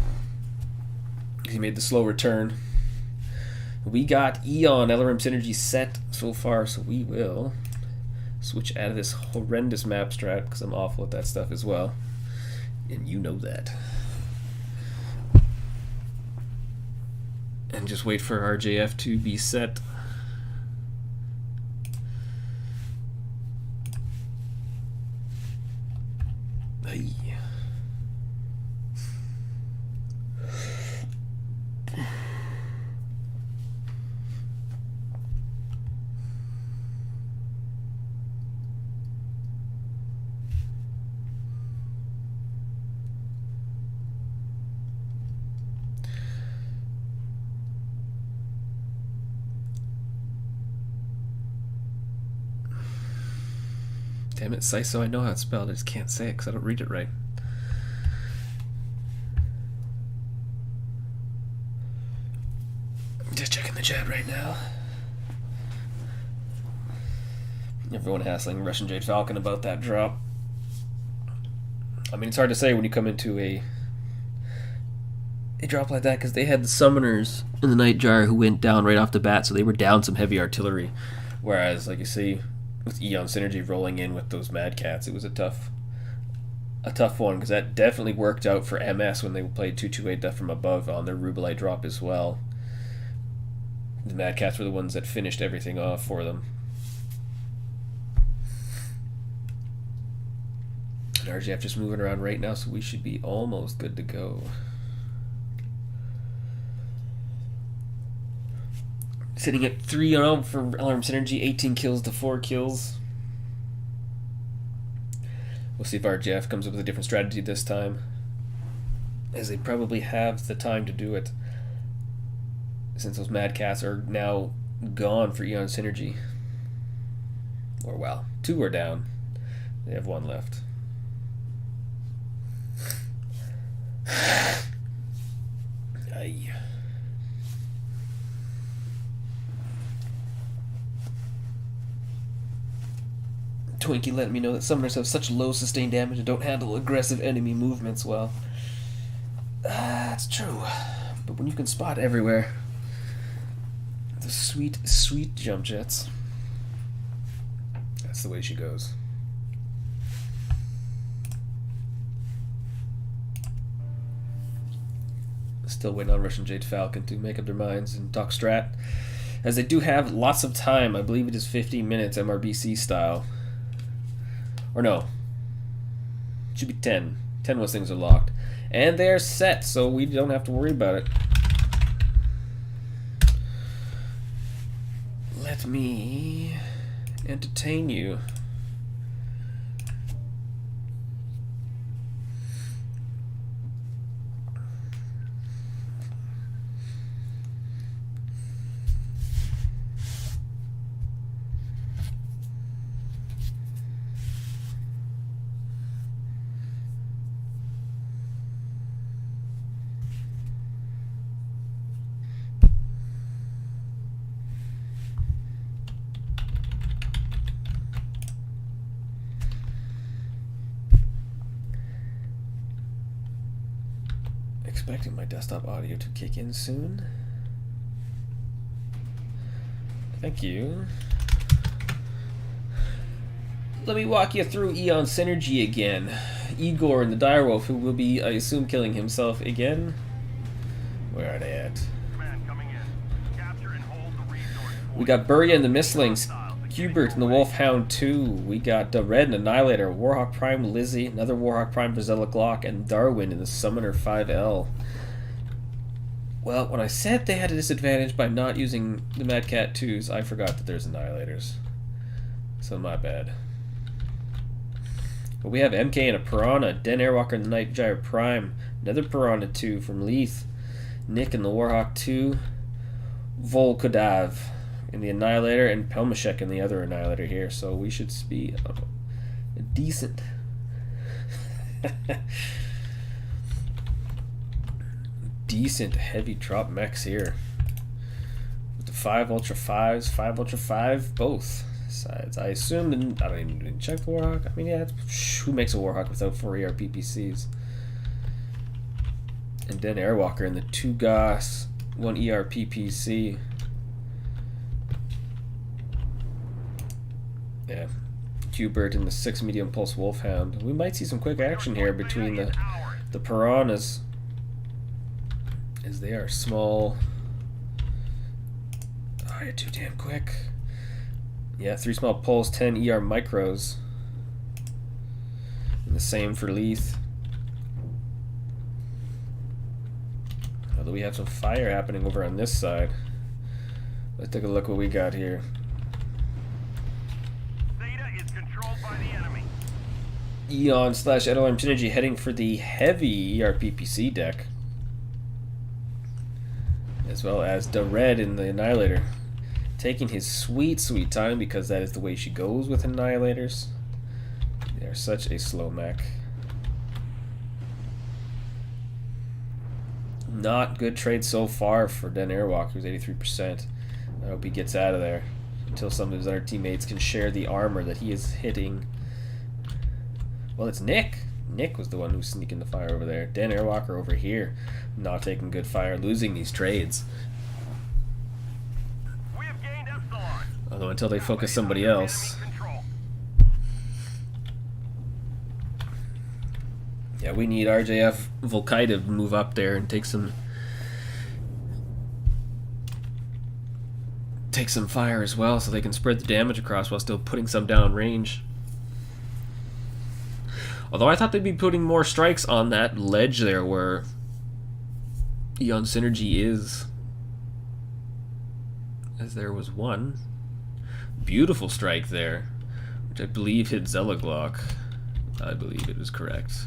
He made the slow return. We got Eon LRM Synergy set so far, so we will switch out of this horrendous map strat, because I'm awful at that stuff as well. And you know that. And just wait for RJF to be set. Ay. Damn it, Siso, I know how it's spelled, I just can't say it because I don't read it right. Just checking the chat right now. Everyone hassling Russian Jade Falcon about that drop. I mean, it's hard to say when you come into a drop like that because they had the summoners in the Nightjar who went down right off the bat, so they were down some heavy artillery. Whereas, like you see, with Eon Synergy rolling in with those Mad Cats, it was a tough one, because that definitely worked out for MS when they played 228 Death from Above on their Rubelite drop as well. The Mad Cats were the ones that finished everything off for them. And RGF just moving around right now, so we should be almost good to go. Sitting at 3-0 for Alarm Synergy, 18 kills to 4 kills. We'll see if RGF comes up with a different strategy this time, as they probably have the time to do it, since those Mad Cats are now gone for Eon Synergy. Or, well, 2 are down. They have 1 left. Aye. Twinkie letting me know that summoners have such low sustained damage and don't handle aggressive enemy movements well. That's true. But when you can spot everywhere, the sweet, sweet jump jets, that's the way she goes. Still waiting on Russian Jade Falcon to make up their minds and talk strat, as they do have lots of time. I believe it is 15 minutes MRBC style. Or no, it should be 10. 10 once things are locked. And they're set, so we don't have to worry about it. Let me entertain you. Expecting my desktop audio to kick in soon. Thank you. Let me walk you through Eon Synergy again. Igor and the Direwolf, who will be, I assume, killing himself again. Where are they at? Command coming in. Capture and hold the resource point. We got Burya and the Mistlings, Hubert and the Wolfhound 2. We got Red and Annihilator, Warhawk Prime Lizzie, another Warhawk Prime Vizela Glock, and Darwin in the Summoner 5L. Well, when I said they had a disadvantage by not using the Mad Cat 2s, I forgot that there's Annihilators. So my bad. But we have MK and a Piranha, Den Airwalker and the Night Gyre Prime, another Piranha 2 from Leith, Nick and the Warhawk 2, Volkodav in the Annihilator, and Pelmashek in the other Annihilator here. So we should be a decent... decent heavy drop mechs here. With the 5 Ultra 5s, 5 Ultra 5, both sides. I assume, I don't even check the Warhawk. I mean, yeah, who makes a Warhawk without 4 ER PPCs? And then Airwalker in the 2 GOS, 1 ER PPC. Yeah. Hubert and the 6 Medium Pulse Wolfhound. We might see some quick action here between the Piranhas, as they are small. Oh, you're too damn quick. Yeah, 3 small pulls, 10 ER micros. And the same for Leith. Although we have some fire happening over on this side. Let's take a look what we got here. Theta is controlled by the enemy. Eon / Edalarm Synergy heading for the heavy ERPPC deck, as well as the Red in the Annihilator, taking his sweet time, because that is the way she goes with Annihilators. They are such a slow mech. Not good trade so far for Den Airwalker, who's 83%. I hope he gets out of there until some of his other teammates can share the armor that he is hitting. Well, it's Nick. Nick was the one who was sneaking the fire over there. Den Airwalker over here, not taking good fire, losing these trades. We have gained Epsilon. Although until they focus somebody else. Enemy control. Yeah, we need RJF Volkite to move up there and take some fire as well, so they can spread the damage across while still putting some down range. Although I thought they'd be putting more strikes on that ledge there where Eon Synergy is, as there was one beautiful strike there, which I believe hit Zelaglock. I believe it was correct.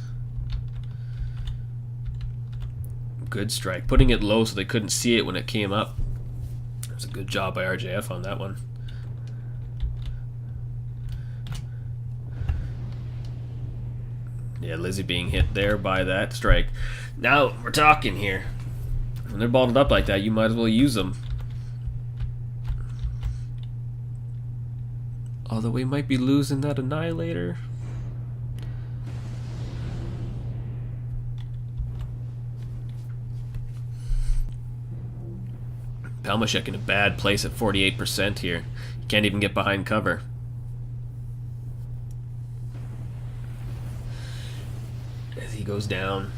Good strike. Putting it low so they couldn't see it when it came up. It was a good job by RJF on that one. Yeah, Lizzie being hit there by that strike. Now we're talking here. When they're balled up like that, you might as well use them. Although we might be losing that Annihilator. Pelmashek in a bad place at 48% here. You can't even get behind cover. As he goes down.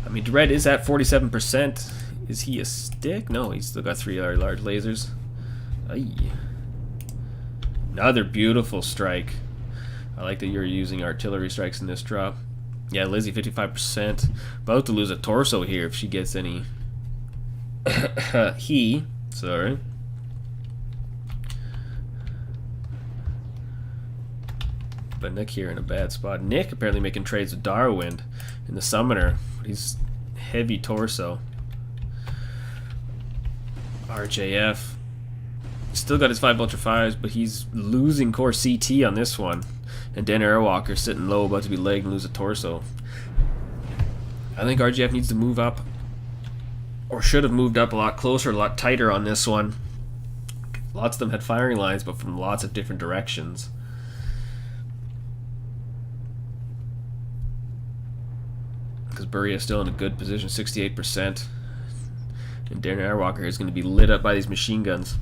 I mean, Dread is at 47%. Is he a stick? No, he's still got 3 large lasers. Aye. Another beautiful strike. I like that you're using artillery strikes in this drop. Yeah, Lizzie 55%. About to lose a torso here if she gets any. Sorry. But Nick here in a bad spot. Nick apparently making trades with Darwin in the Summoner. He's heavy torso. RJF still got his 5 Ultra 5s, but he's losing core CT on this one. And Den Airwalker sitting low, about to be legged and lose a torso. I think RGF needs to move up, or should have moved up a lot closer, a lot tighter on this one. Lots of them had firing lines, but from lots of different directions. Burya still in a good position, 68%. And Darren Airwalker is going to be lit up by these machine guns.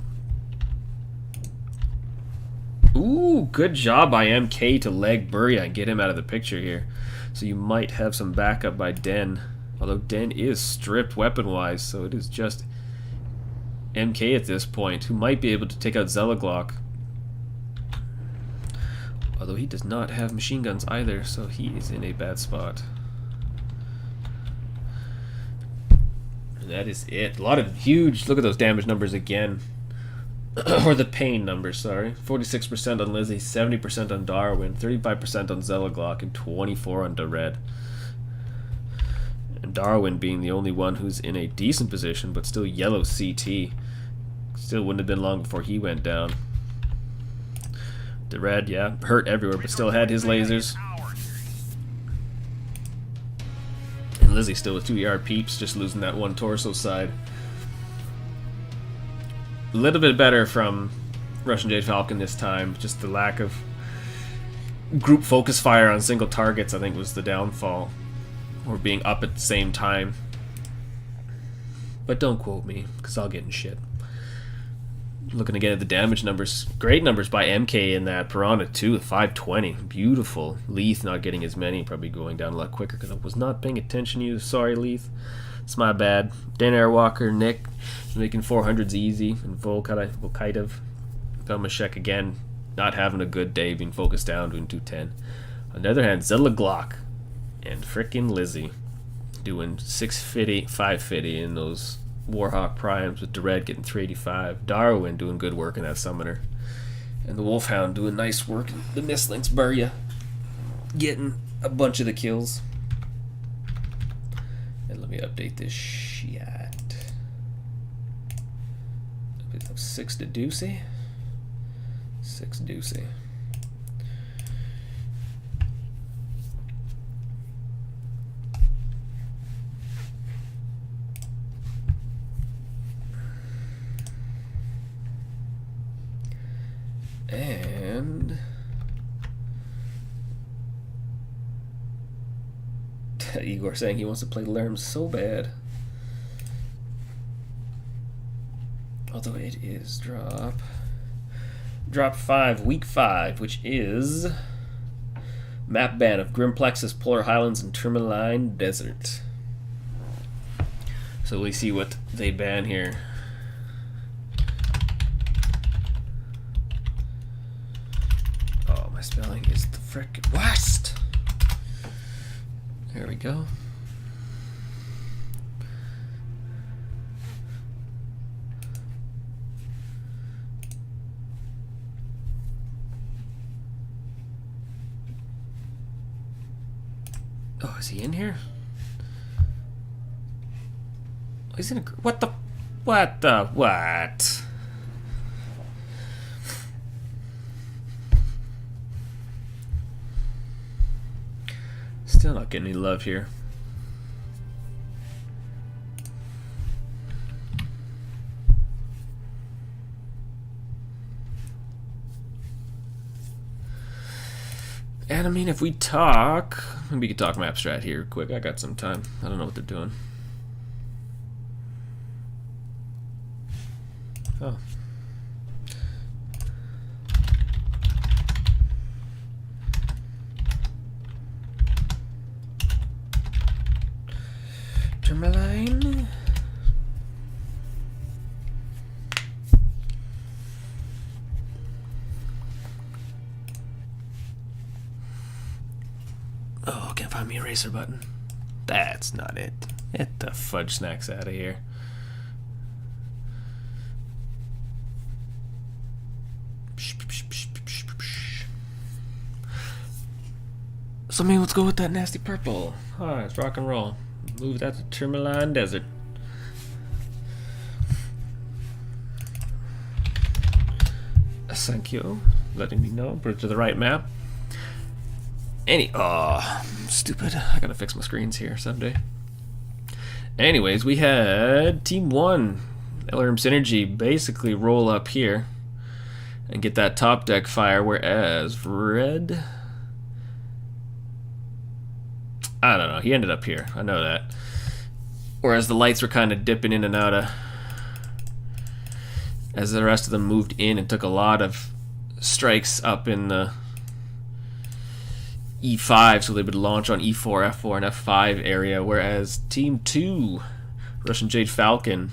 Ooh, good job by MK to leg Burya and get him out of the picture here. So you might have some backup by Den. Although Den is stripped weapon-wise, so it is just MK at this point, who might be able to take out Zelaglock. Although he does not have machine guns either, so he is in a bad spot. And that is it. A lot of huge... Look at those damage numbers again. Or the pain numbers, sorry. 46% on Lizzie, 70% on Darwin, 35% on Zelaglock, and 24% on Dered. And Darwin being the only one who's in a decent position, but still yellow CT. Still wouldn't have been long before he went down. Dered, yeah, hurt everywhere, but still had his lasers. And Lizzie still with 2 ER peeps, just losing that one torso side. A little bit better from Russian Jade Falcon this time. Just the lack of group focus fire on single targets, I think, was the downfall. Or being up at the same time. But don't quote me, because I'll get in shit. Looking again at the damage numbers. Great numbers by MK in that Piranha too, 520. Beautiful. Leith not getting as many, probably going down a lot quicker because I was not paying attention to you. Sorry, Leith. It's my bad. Dan Airwalker, Nick, making 400s easy. And Volkaitov. Velmashek again, not having a good day, being focused down, doing 210. On the other hand, Zelaglock and frickin' Lizzie doing 650, 550 in those Warhawk Primes, with Dered getting 385. Darwin doing good work in that Summoner. And the Wolfhound doing nice work in the Mistlinks. Burya getting a bunch of the kills. And let me update this shit. 6 to Deucey. 6 Deucey. And Igor saying he wants to play Lerm so bad. Although it is drop 5, week 5, which is map ban of Grimplexus, Polar Highlands, and Tourmaline Desert. So we see what they ban here. My spelling is the frickin' worst. There we go. Oh, is he in here? Oh, he's in a... What? Still not getting any love here. And I mean, if we talk, we could talk map strat here quick. I got some time. I don't know what they're doing. Oh. Tourmaline. Oh, can't find me a eraser button. That's not it. Get the fudge snacks out of here. So, I mean, let's go with that nasty purple. Alright, let's rock and roll. Move that to Tourmaline Desert. Thank you. Letting me know. Put it to the right map. Stupid. I gotta fix my screens here someday. Anyways, we had Team 1, LRM Synergy, basically roll up here and get that top deck fire, whereas Red... I don't know. He ended up here. I know that. Whereas the lights were kind of dipping in and out of... as the rest of them moved in and took a lot of strikes up in the E5, so they would launch on E4, F4, and F5 area, whereas Team 2, Russian Jade Falcon,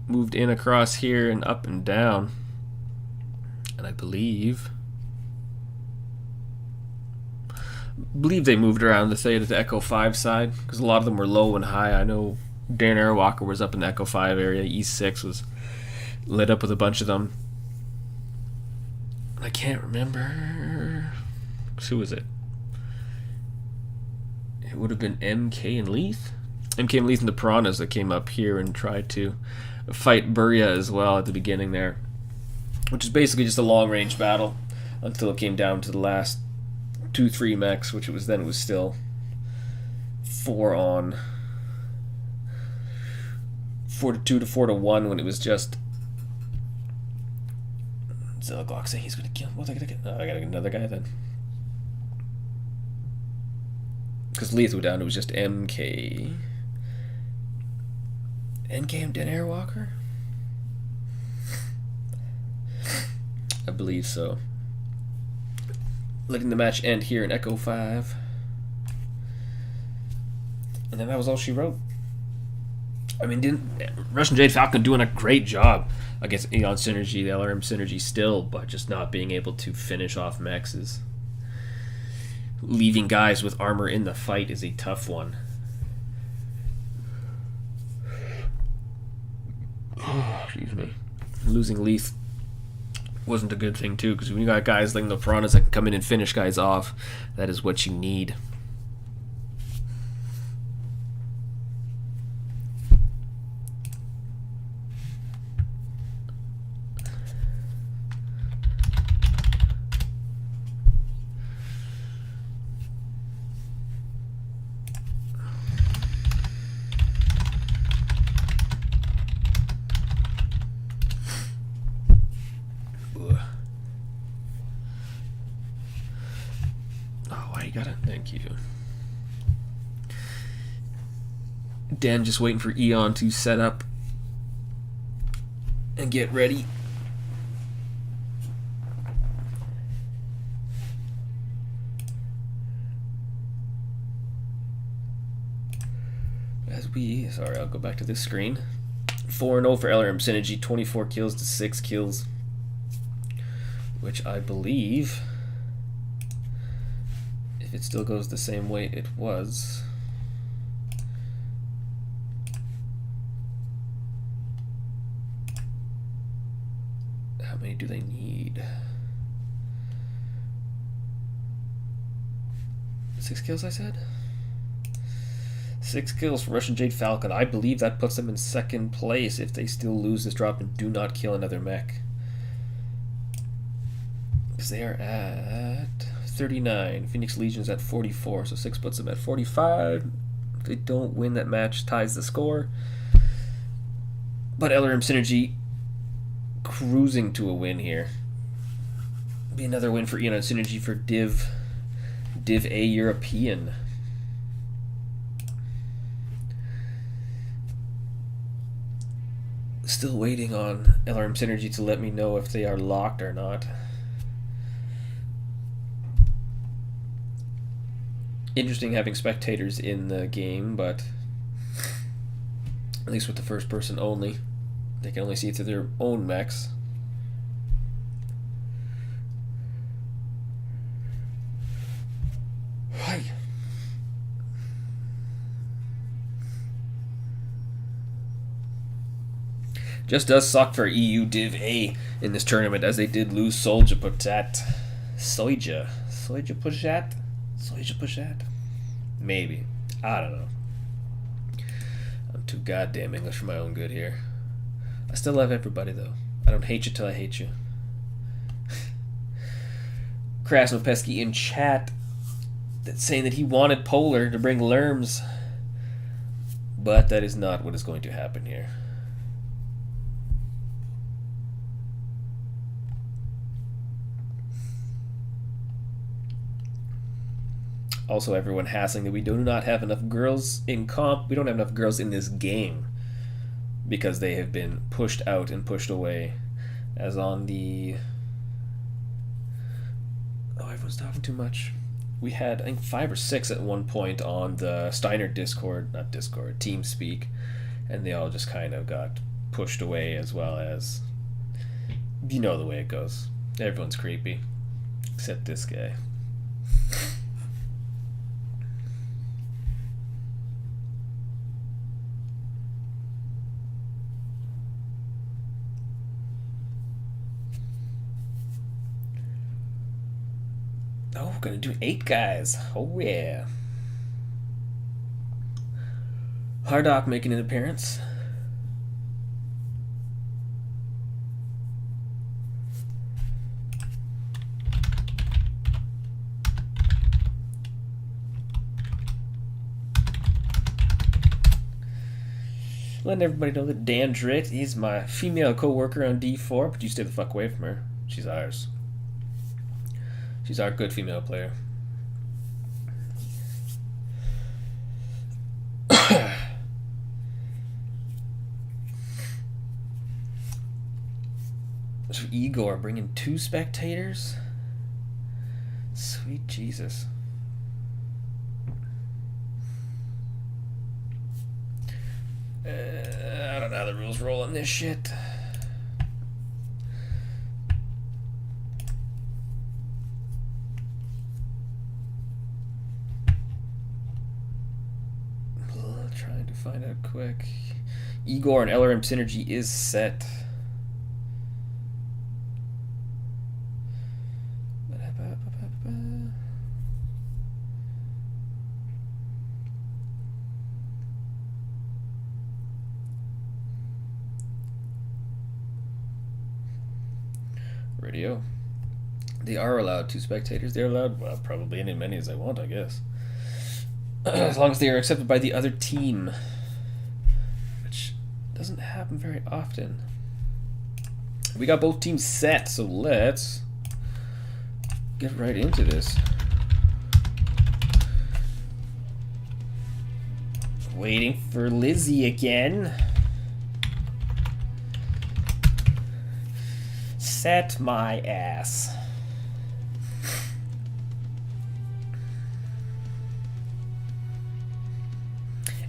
moved in across here and up and down. And I believe they moved around to say to the Echo 5 side, because a lot of them were low and high. I know Dan Airwalker was up in the Echo 5 area. E6 was lit up with a bunch of them. I can't remember. Who was it? It would have been MK and Leith. MK and Leith and the Piranhas that came up here and tried to fight Burya as well at the beginning there, which is basically just a long-range battle until it came down to the last 2-3 mechs, which it was still 4 to 2 to 4 to 1 when it was just Zilglock saying he's gonna kill him. What's I gonna get? Oh, I gotta get another guy then. Because Leith went down, it was just MK. MK and Dan Airwalker? I believe so. Letting the match end here in Echo 5. And then that was all she wrote. I mean, didn't Russian Jade Falcon doing a great job against Eon Synergy, the LRM Synergy still, but just not being able to finish off mechs is... leaving guys with armor in the fight is a tough one. Excuse me. Losing Leith wasn't a good thing too, because when you got guys like the Piranhas that can come in and finish guys off, that is what you need. Thank you. Dan just waiting for Eon to set up and get ready. Sorry, I'll go back to this screen. 4-0 for LRM Synergy, 24 kills to 6 kills, which I believe, if it still goes the same way it was, how many do they need? 6 kills, I said? 6 kills for Russian Jade Falcon. I believe that puts them in second place if they still lose this drop and do not kill another mech. Because they are at 39. Phoenix Legion's at 44, so 6 puts them at 45. If they don't win, that match ties the score. But LRM Synergy cruising to a win here. Be another win for Eon Synergy for Div A European. Still waiting on LRM Synergy to let me know if they are locked or not. Interesting having spectators in the game, but at least with the first person only, they can only see through their own mechs. Hi. Just does suck for EU Div A in this tournament, as they did lose Soja Pushat? Maybe. I don't know. I'm too goddamn English for my own good here. I still love everybody, though. I don't hate you till I hate you. Krasnopesky in chat that's saying that he wanted Polar to bring Lerms, but that is not what is going to happen here. Also, everyone hassling that we do not have enough girls in comp. We don't have enough girls in this game because they have been pushed out and pushed away. As on the... Oh, everyone's talking too much. We had, I think, 5 or 6 at one point on the Steiner Discord, not Discord, TeamSpeak, and they all just kind of got pushed away, as well as, you know the way it goes. Everyone's creepy, except this guy. Oh, we're gonna do 8 guys. Oh yeah. Hardock making an appearance. Letting everybody know that Dan Dritt is my female co-worker on D4, but you stay the fuck away from her. She's ours. She's our good female player. So Igor bringing 2 spectators? Sweet Jesus. I don't know how the rules roll on this shit. Trying to find out quick. Igor and LRM synergy is set. Radio. They are allowed 2 spectators. They're allowed, well, probably as many as they want, I guess. As long as they are accepted by the other team. Which doesn't happen very often. We got both teams set, so let's get right into this. Waiting for Lizzie again. Set my ass.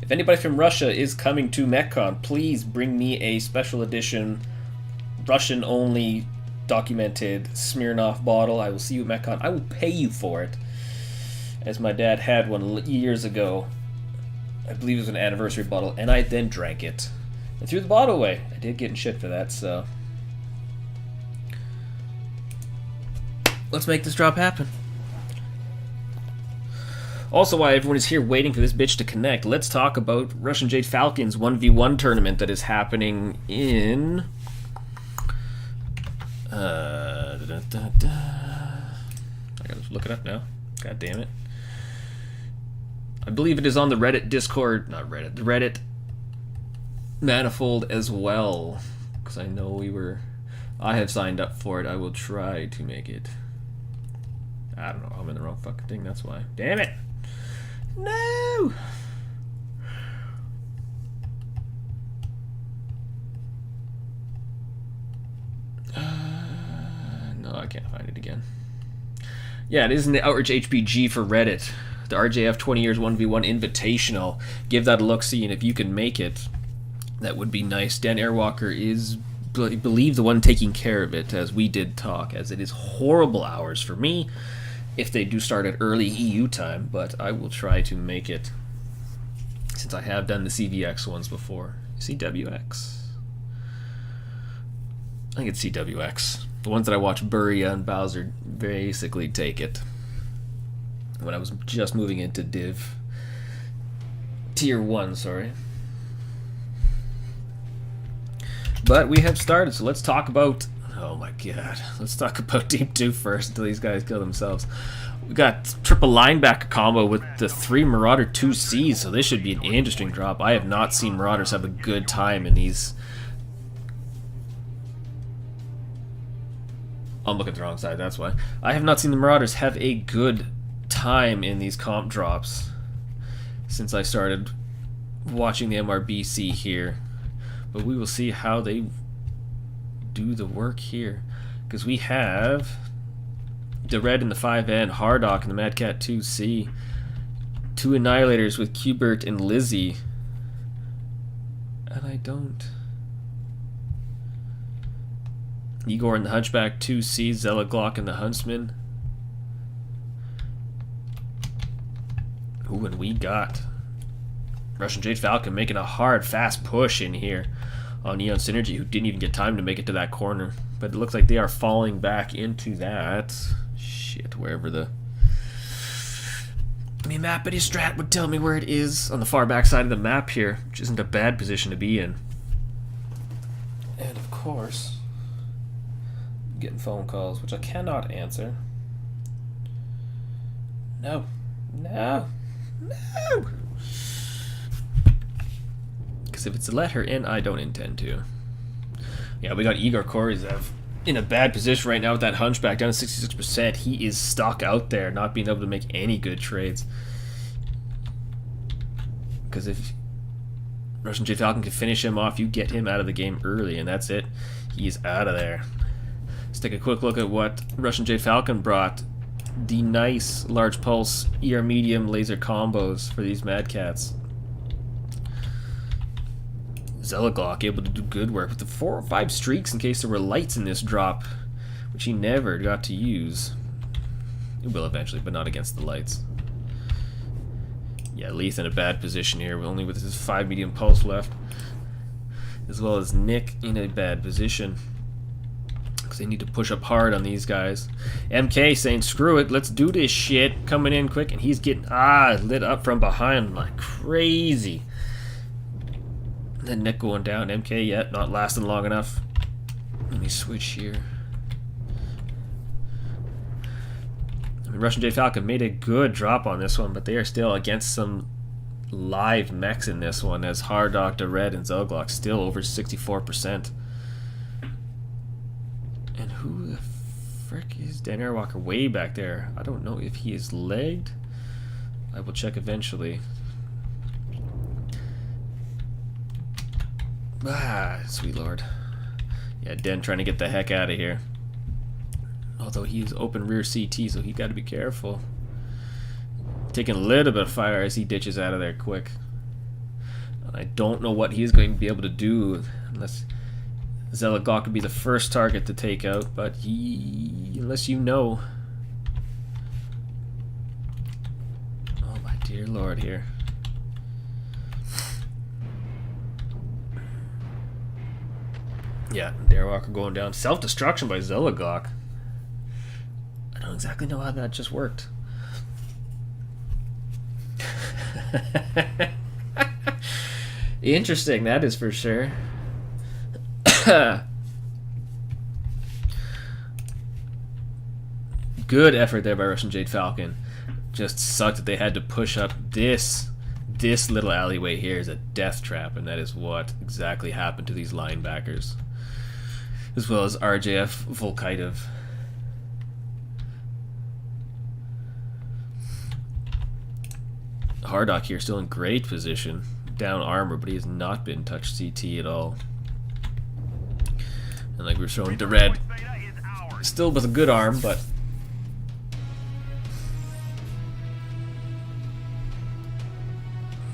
If anybody from Russia is coming to MechCon, please bring me a special edition, Russian-only, documented Smirnoff bottle. I will see you at MechCon. I will pay you for it, as my dad had one years ago. I believe it was an anniversary bottle, and I then drank it and threw the bottle away. I did get in shit for that, so let's make this drop happen. Also, while everyone is here waiting for this bitch to connect, let's talk about Russian Jade Falcon's 1v1 tournament that is happening in... I gotta look it up now. God damn it. I believe it is on the Reddit Discord, not Reddit, the Reddit Manifold as well. Because I know I have signed up for it. I will try to make it. I don't know, I'm in the wrong fucking thing, that's why. Damn it! No! No, I can't find it again. Yeah, it is in the Outreach HPG for Reddit. The RJF 20 Years 1v1 Invitational. Give that a look-see, and if you can make it, that would be nice. Dan Airwalker is, I believe, the one taking care of it, as we did talk, as it is horrible hours for me if they do start at early EU time, but I will try to make it, since I have done the CVX ones before. CWX? I think it's CWX. The ones that I watch Buria and Bowser basically take it. When I was just moving into Div. Tier 1, sorry. But we have started, so let's talk about... Oh my god. Let's talk about Team 2 first until these guys kill themselves. We got triple linebacker combo with the 3 Marauder 2Cs, so this should be an interesting drop. I have not seen Marauders have a good time in these... I'm looking at the wrong side, that's why. I have not seen the Marauders have a good time in these comp drops since I started watching the MRBC here, but we will see how they do the work here, because we have the Red in the 5N, Hardock in the Mad Cat 2C, 2 Annihilators with Qbert and Lizzie, and I don't. Igor in the Hunchback 2C, Zelaglock in the Huntsman. Ooh, and we got Russian Jade Falcon making a hard, fast push in here on Neon Synergy, who didn't even get time to make it to that corner. But it looks like they are falling back into that. Shit, wherever the Mappity Strat would tell me where it is on the far back side of the map here, which isn't a bad position to be in. And of course, I'm getting phone calls, which I cannot answer. No. No. No! Because if it's a letter in, I don't intend to. Yeah, we got Igor Korizev in a bad position right now with that Hunchback down to 66%. He is stuck out there, not being able to make any good trades. Because if Russian Jade Falcon can finish him off, you get him out of the game early, and that's it. He's out of there. Let's take a quick look at what Russian Jade Falcon brought. The nice large pulse ER medium laser combos for these Mad Cats. Zelaglock able to do good work with the 4 or 5 streaks in case there were lights in this drop, which he never got to use. He will eventually, but not against the lights. Yeah, Leith in a bad position here, only with his 5 medium pulse left. As well as Nick in a bad position, because they need to push up hard on these guys. MK saying, screw it, let's do this shit. Coming in quick, and he's getting lit up from behind like crazy. And then Nick going down. MK yet not lasting long enough. Let me switch here. I mean, Russian Jade Falcon made a good drop on this one, but they are still against some live mechs in this one, as Hardock, the Red, and Zelaglock still over 64%. And who the frick is Dan Airwalker way back there? I don't know if he is legged. I will check eventually. Sweet lord. Yeah, Den trying to get the heck out of here. Although he's open rear CT, so he got to be careful. Taking a little bit of fire as he ditches out of there quick. I don't know what he's going to be able to do unless Zelaglock could be the first target to take out, but unless you know. Oh my dear lord here. Yeah, Darewalker going down. Self-destruction by Zelaglock. I don't exactly know how that just worked. Interesting, that is for sure. Good effort there by Russian Jade Falcon. Just sucked that they had to push up this little alleyway here is a death trap, and that is what exactly happened to these linebackers. As well as RJF Volkaitov. Hardock here still in great position. Down armor, but he has not been touched CT at all. And like we were showing, the Red still with a good arm, but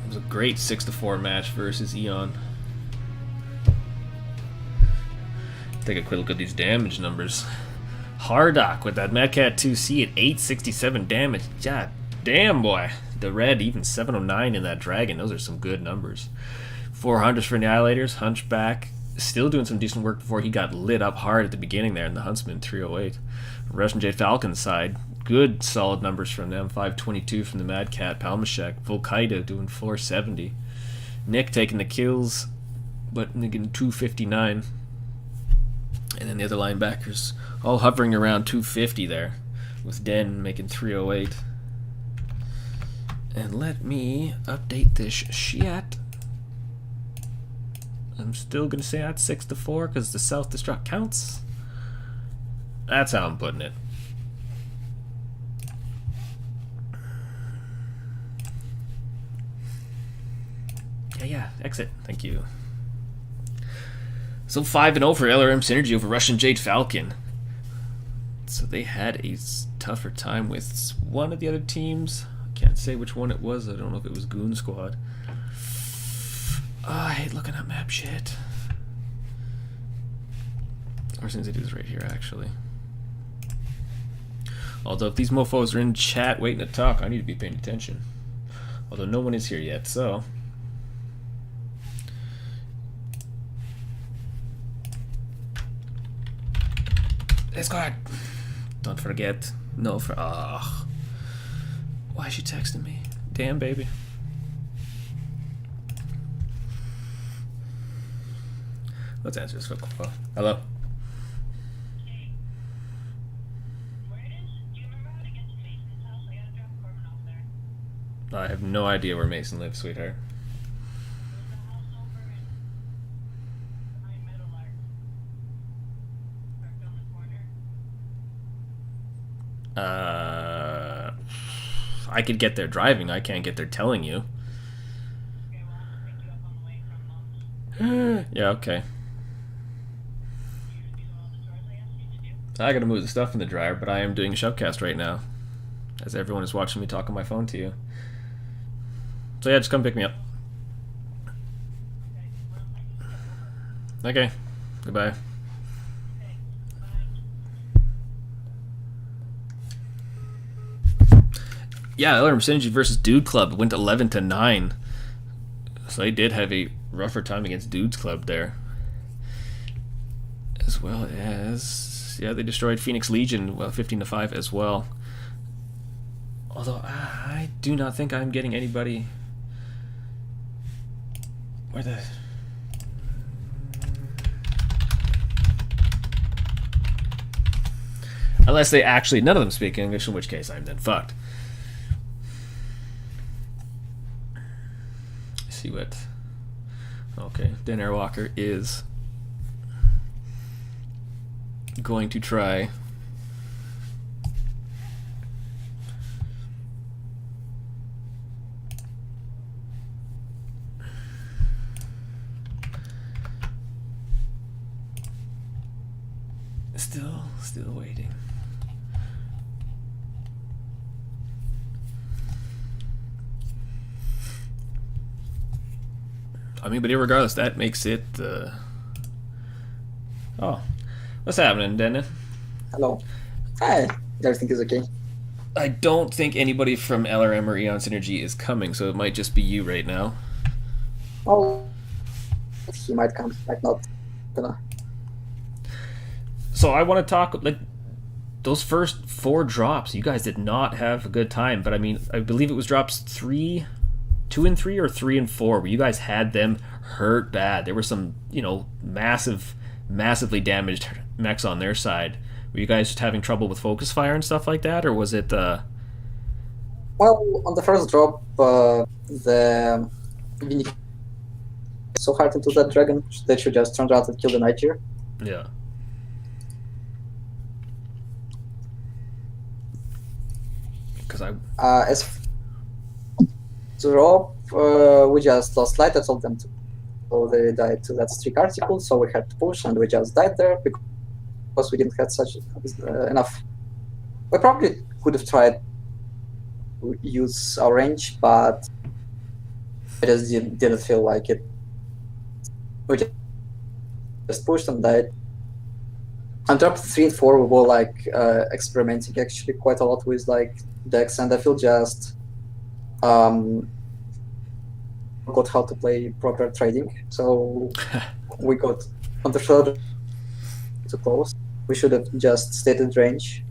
it was a great 6-4 match versus Eon. Take a quick look at these damage numbers. Hardock with that Mad Cat 2C at 867 damage. God damn, boy. The Red even 709 in that Dragon. Those are some good numbers. 400s for Annihilators. Hunchback still doing some decent work before he got lit up hard at the beginning there in the Huntsman 308. Russian Jade Falcon side, good solid numbers from them. 522 from the Mad Cat. Palmashek. Volkaida doing 470. Nick taking the kills, but getting 259. And then the other linebackers all hovering around 250 there, with Den making 308. And let me update this shit. I'm still going to say that's 6-4 because the self-destruct counts. That's how I'm putting it. Yeah, exit. Thank you. So 5-0 for LRM Synergy over Russian Jade Falcon. So they had a tougher time with one of the other teams. I can't say which one it was. I don't know if it was Goon Squad. Oh, I hate looking at map shit. Or since it is right here, actually. Although if these mofos are in chat waiting to talk, I need to be paying attention. Although no one is here yet, so... Escort! Don't forget. No for... Ugh. Why is she texting me? Damn, baby. Let's answer this quick. Hello? I have no idea where Mason lives, sweetheart. I could get there driving. I can't get there telling you. Yeah, okay. I gotta move the stuff in the dryer, but I am doing a shoutcast right now, as everyone is watching me talk on my phone to you. So yeah, just come pick me up. Okay, goodbye. Yeah, LRM Synergy versus Dude Club went 11-9. So they did have a rougher time against Dude's Club there. As well as, yeah, they destroyed Phoenix Legion, well, 15-5 as well. Although I do not think I'm getting anybody. Where the... Unless they actually, none of them speak English, in which case I'm then fucked. See what... Okay, Dan Airwalker is going to try still waiting. I mean, but irregardless, that makes it... Oh. What's happening, Dennis? Hello. Hi. Everything is okay. I don't think anybody from LRM or Eon Synergy is coming, so it might just be you right now. Oh, he might come, might not. So I want to talk, like, those first 4 drops, you guys did not have a good time, but I mean, I believe it was drops 2 and 3 or 3 and 4 where you guys had them hurt bad. There were some, you know, massively damaged mechs on their side. Were you guys just having trouble with focus fire and stuff like that, or was it Well, on the first drop, the so hard into that dragon that you just turned around and killed the Night Tier. Yeah. Because As drop, we just lost light. I told them to, so they died to that streak article. So we had to push, and we just died there because we didn't have such enough. We probably could have tried to use our range, but I just didn't feel like it. We just pushed and died. On drop 3 and 4, we were like experimenting actually quite a lot with like decks, and I feel just got how to play proper trading. So we got on the shoulder too close. We should have just stayed in range.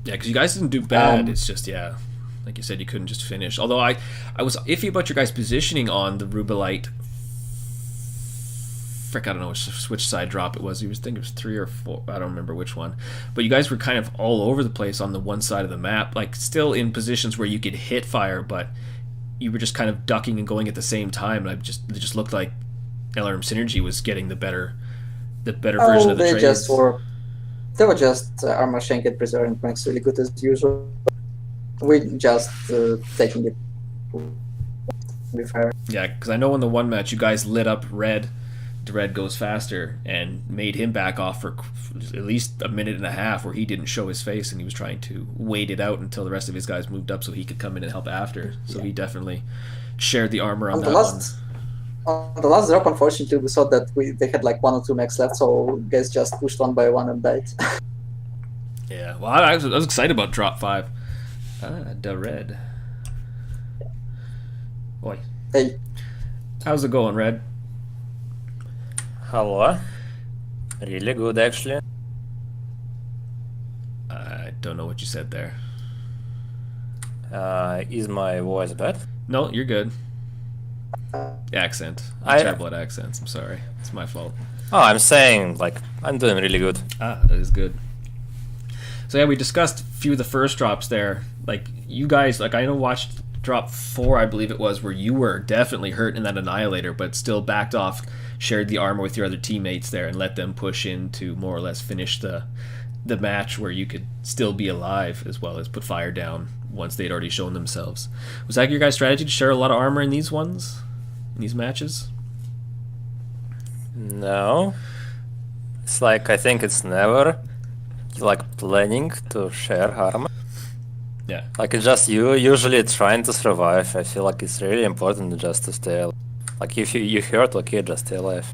Yeah, because you guys didn't do bad. It's just, yeah, like you said, you couldn't just finish. Although I was iffy about your guys' positioning on the Rubelite. Frick, I don't know which side drop it was. You was thinking it was 3 or 4. I don't remember which one. But you guys were kind of all over the place on the one side of the map, like still in positions where you could hit fire, but you were just kind of ducking and going at the same time. And it just looked like LRM Synergy was getting the better version of the trades. They were just armor shanked, preserving ranks really good as usual. We just taking it. To be fair. Yeah, because I know in the one match you guys lit up Red. Red goes faster and made him back off for at least a minute and a half where he didn't show his face and he was trying to wait it out until the rest of his guys moved up so he could come in and help after. So he definitely shared the armor on that one. On the last drop, unfortunately, we saw that they had like 1 or 2 mechs left, so guys just pushed one by one and died. Yeah, well, I was excited about drop 5. The Red. Boy. Hey. How's it going, Red? Hello. Really good, actually. I don't know what you said there. Is my voice bad? No, you're good. Accent. I'm terrible at accents. I'm sorry. It's my fault. Oh, I'm saying, like, I'm doing really good. That is good. So yeah, we discussed a few of the first drops there. Like, you guys, like, I know watched drop 4, I believe it was, where you were definitely hurt in that Annihilator, but still backed off, shared the armor with your other teammates there, and let them push in to more or less finish the match where you could still be alive, as well as put fire down once they'd already shown themselves. Was that your guys' strategy, to share a lot of armor in these ones? In these matches? No. It's like, I think it's never, like, planning to share armor. Yeah. Like, it's just you usually trying to survive. I feel like it's really important just to stay alive. Like, if you hurt, okay, just stay alive.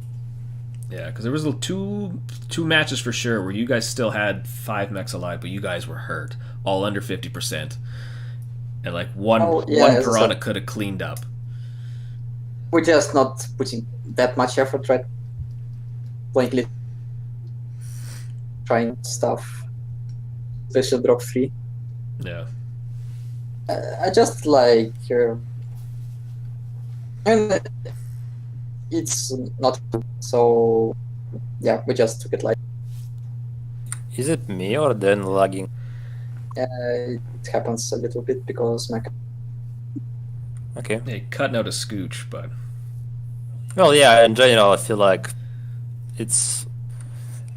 Yeah, because there was two matches for sure where you guys still had 5 mechs alive, but you guys were hurt, all under 50%. And like one Piranha could have cleaned up. We're just not putting that much effort, right? Blankly trying stuff, especially drop 3. Yeah. I just like, and it's not so. Yeah, we just took it like. Is it me or then lagging? It happens a little bit because my. Okay. Yeah, cutting out a scooch, but. Well, yeah, in general, I feel like it's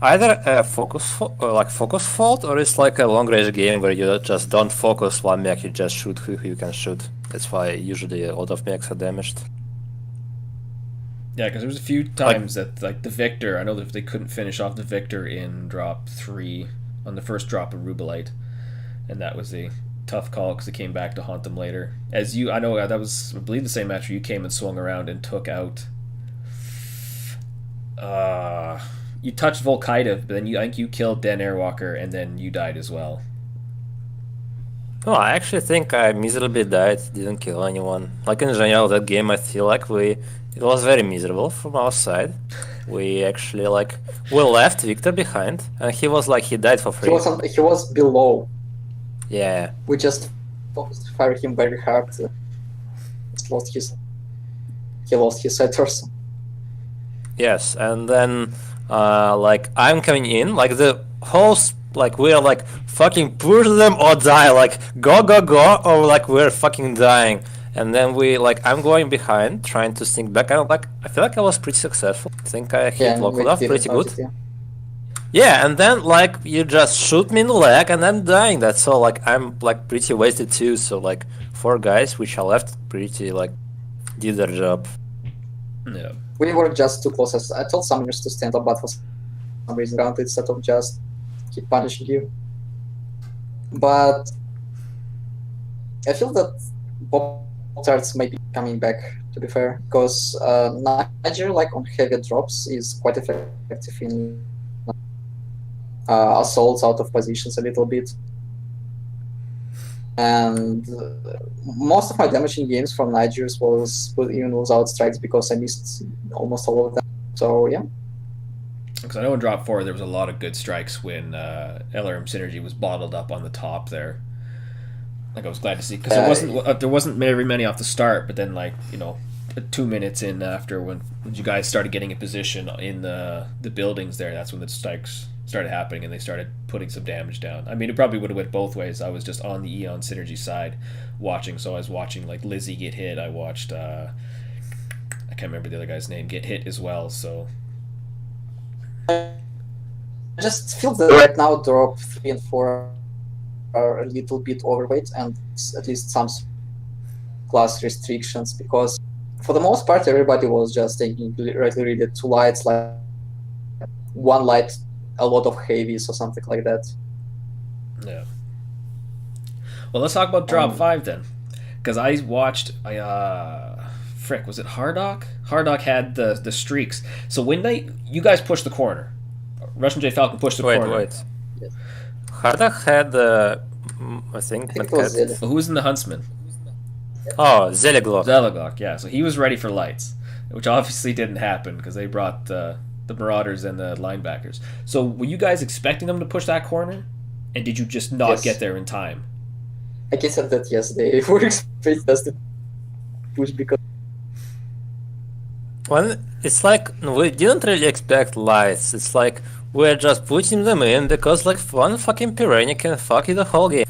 either a focus fault, or it's like a long range game where you just don't focus one mech, you just shoot who you can shoot. That's why usually a lot of mechs are damaged. Yeah, because there was a few times that, like, the Victor, I know that they couldn't finish off the Victor in drop 3 on the first drop of Rubelite, and that was a tough call because it came back to haunt them later. As you, I know that was, I believe, the same match where you came and swung around and took out. You touched Volkaitiv, but then I think you killed Dan Airwalker, and then you died as well. No, I actually think I miserably died, didn't kill anyone. Like, in general, that game, I feel like it was very miserable from our side. We actually, like, we left Victor behind, and he died for free. He was below. Yeah. We just fired him very hard. He lost his side torso. Yes, and then, like, I'm coming in, like, the whole, like, we're like, fucking push them or die, like, go, or like, we're fucking dying. And then I'm going behind, trying to sneak back, and like, I feel like I was pretty successful. I think I hit Lokolov pretty good. Yeah, and then, like, you just shoot me in the leg, and I'm dying. That's all. Like, I'm, like, pretty wasted too, so, like, 4 guys which I left pretty, like, did their job. Yeah. We were just too close. I told Summoners to stand up, but for some reason, around instead of just keep punishing you. But I feel that Pop-Tarts might be coming back, to be fair, because Niger, like, on heavy drops, is quite effective in assaults out of positions a little bit. And most of my damage in games from Niger's was without strikes because I missed almost all of them. So yeah. Because I know in drop 4 there was a lot of good strikes when LRM Synergy was bottled up on the top there. Like, I was glad to see, because there wasn't very many off the start, but then, like, 2 minutes in after when you guys started getting in position in the buildings there, that's when the strikes started happening and they started putting some damage down. I mean, it probably would have went both ways. I was just on the Eon Synergy side watching, so I was watching, like, Lizzie get hit. I watched I can't remember the other guy's name get hit as well, so I just feel that right now drop 3 and 4 are a little bit overweight, and at least some class restrictions, because for the most part, everybody was just taking really 2 lights, like 1 light, a lot of heavies or something like that. Yeah. Well, let's talk about drop 5 then, because I watched. Frick, was it Hardock? Hardock had the streaks. So when you guys pushed the corner, Russian Jade Falcon pushed the corner. Wait. Yes. Hardak had, I think it was Marquette. Who was in the Huntsman? Oh, Zeliglok. Zeliglok, yeah. So he was ready for lights, which obviously didn't happen because they brought the Marauders and the linebackers. So were you guys expecting them to push that corner? And did you just not Yes. get there in time? I can say that yes, they were expecting us to push because Well, it's like we didn't really expect lights. It's like we're just putting them in because like one fucking piranha can fuck you the whole game.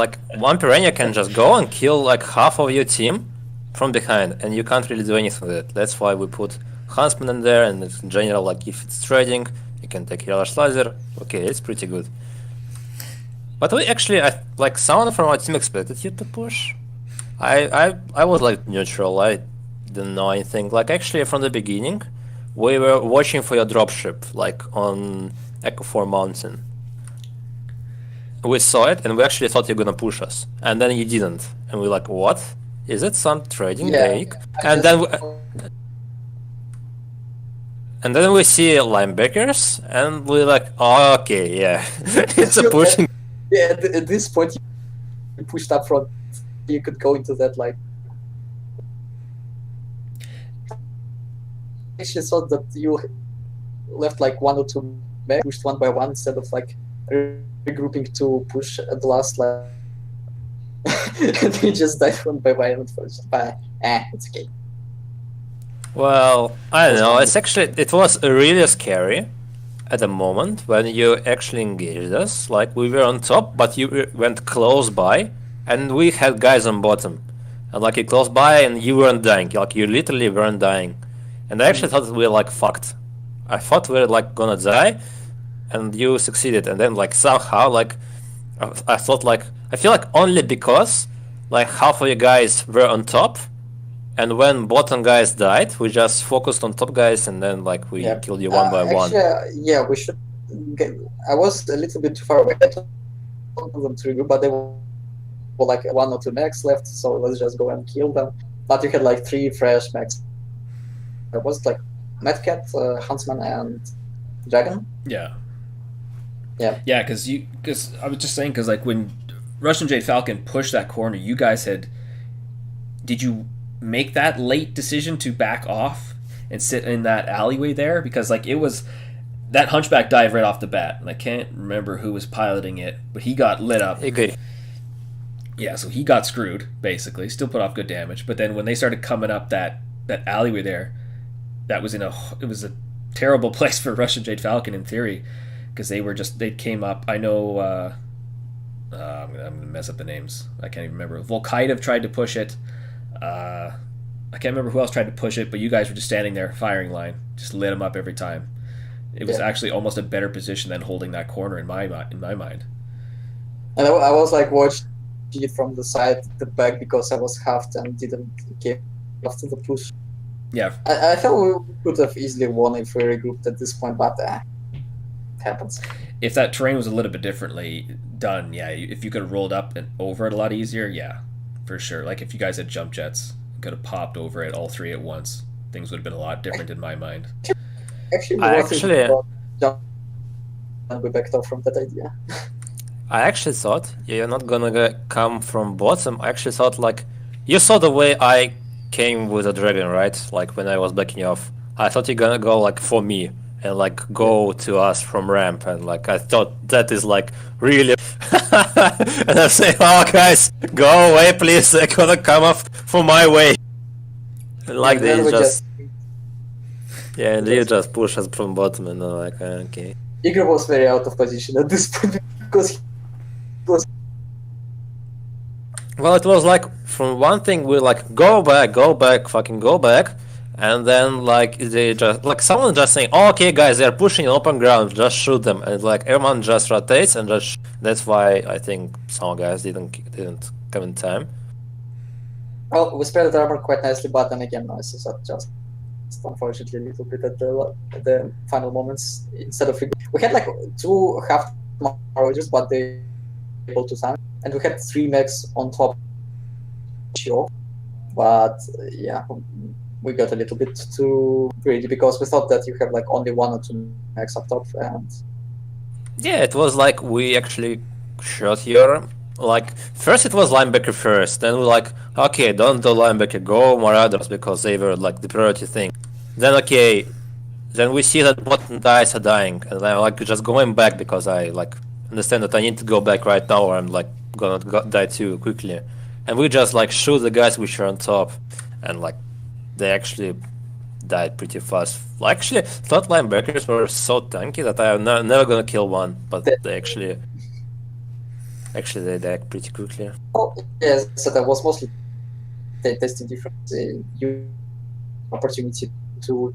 Like one piranha can just go and kill like half of your team from behind, and you can't really do anything with it. That's why we put Huntsman in there, and in general, like if it's trading, you can take Yellow Slicer. Okay, it's pretty good. But we actually, like someone from our team expected you to push. I was like neutral. I didn't know anything. Like actually from the beginning, we were watching for your dropship, like on Echo 4 Mountain. We saw it and we actually thought you're gonna push us, and then you didn't, and we're like, what? Is it some trading break? And then we see linebackers, and we're like, oh, okay, yeah, it's a pushing. yeah, at this point you pushed up front, you could go into that like. I actually thought that you left like 1 or 2 men, pushed one by one instead of like regrouping to push at the last line. And they just died one by one and first. It's okay. Well, I don't know. It was really scary at the moment when you actually engaged us. Like we were on top, but you went close by, and we had guys on bottom. And like you close by, and you weren't dying. Like you literally weren't dying. And I actually thought we were like fucked. I thought we were like gonna die, and you succeeded. And then like somehow like I thought like I feel like only because like half of you guys were on top. And when bottom guys died, we just focused on top guys, and then like we killed you one by one. Yeah, we should. I was a little bit too far away. I told them to regroup, but they were like 1 or 2 mechs left, so let's just go and kill them. But you had like 3 fresh mechs. It was like Madcat, Huntsman, and Dragon. Yeah. Yeah. Yeah, because I was just saying, because like when Russian Jade Falcon pushed that corner, you guys did you make that late decision to back off and sit in that alleyway there? Because like it was that hunchback dive right off the bat, and I can't remember who was piloting it, but he got lit up. Okay. Yeah, so he got screwed basically. Still put off good damage, but then when they started coming up that alleyway there, it was a terrible place for Russian Jade Falcon in theory, because they came up. I know I'm gonna mess up the names. I can't even remember. Volkaitiv tried to push it. I can't remember who else tried to push it, but you guys were just standing there, firing line, just lit them up every time. It was actually almost a better position than holding that corner in my mind. And I was like watching it from the side, the back, because I was halved and didn't get after the push. Yeah, I felt we could have easily won if we regrouped at this point, but it happens. if that terrain was a little bit differently done, yeah, if you could have rolled up and over it a lot easier, yeah, for sure. Like if you guys had jump jets, could have popped over it all 3 at once, things would have been a lot different in my mind. We backed off from that idea. I actually thought you're not gonna come from bottom. I actually thought like you saw the way I came with a dragon, right? Like when I was backing off, I thought you're gonna go like for me and like go to us from ramp, and like I thought that is like really. And I say, oh guys, go away, please. They're gonna come off for my way. Like they just. Yeah, they just push us from bottom, and I'm like, okay. Igor was very out of position at this point because he was. Well, it was like from one thing we're like go back, fucking go back, and then like they just like someone just saying, oh, okay, guys, they're pushing open ground, just shoot them, and like everyone just rotates and just. That's why I think some guys didn't come in time. Well, we spread the armor quite nicely, but then again, noises are just unfortunately a little bit at the final moments. Instead of we had like 2 half Marauders, but they were able to stand, and we had 3 mechs on top. But yeah, we got a little bit too greedy because we thought that you have like only 1 or 2 mechs up top, and Yeah, it was like we actually shot your like first it was linebacker first, then we're like, okay, don't do linebacker, go Marauders because they were like the priority thing. Then okay, then we see that bottom dice are dying, and I'm like just going back because I like understand that I need to go back right now or I'm like gonna die too quickly. And we just like shoot the guys which are on top, and like they actually died pretty fast. Actually, thought linebackers were so tanky that I am never gonna kill one, but they actually they died pretty quickly. oh yes, so that was mostly testing different opportunity to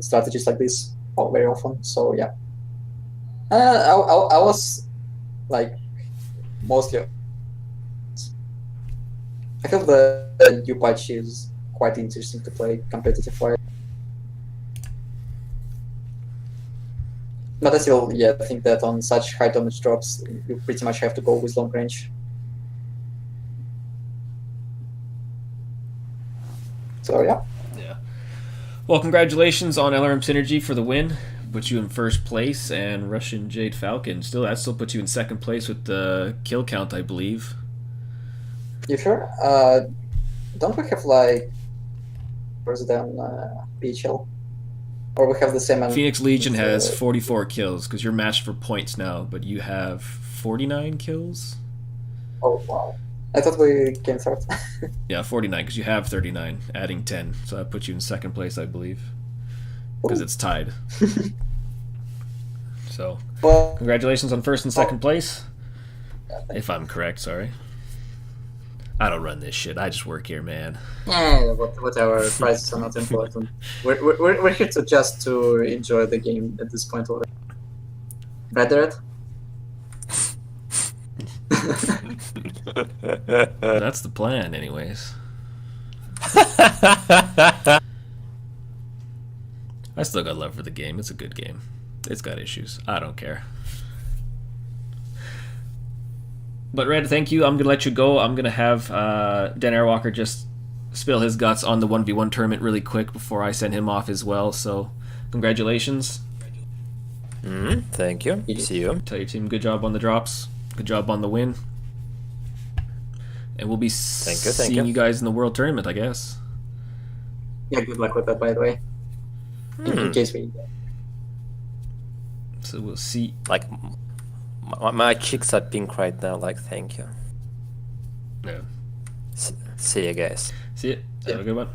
strategies like this very often. So yeah, I was like mostly. I feel the new patch is quite interesting to play competitive fire. But I still, yeah, I think that on such high damage drops, you pretty much have to go with long range. So yeah. Yeah. Well, congratulations on LRM Synergy for the win. Put you in first place, and Russian Jade Falcon that still puts you in second place with the kill count, I believe. You sure? Don't we have like worse than PHL? Or we have the same? Phoenix Legion has 44 kills because you're matched for points now, but you have 49 kills. Oh wow! I thought we came third. Yeah, 49 because you have 39, adding 10, so that puts you in second place, I believe, because it's tied. So, well, congratulations on first and second place. If I'm correct, sorry. I don't run this shit. I just work here, man. Yeah, whatever. Prizes are not important. We're here to enjoy the game at this point already. Better it? That's the plan, anyways. I still got love for the game. It's a good game. It's got issues. I don't care. But Red, thank you. I'm gonna let you go. I'm gonna have Dan Airwalker just spill his guts on the 1v1 tournament really quick before I send him off as well. So, congratulations. Thank you. See you. Tell your team good job on the drops. Good job on the win. And we'll be seeing you guys in the World Tournament, I guess. Yeah, good luck with that, by the way. In case we. So we'll see. Like, my cheeks are pink right now. Like, thank you. Yeah. See you guys. See you. Have a good one.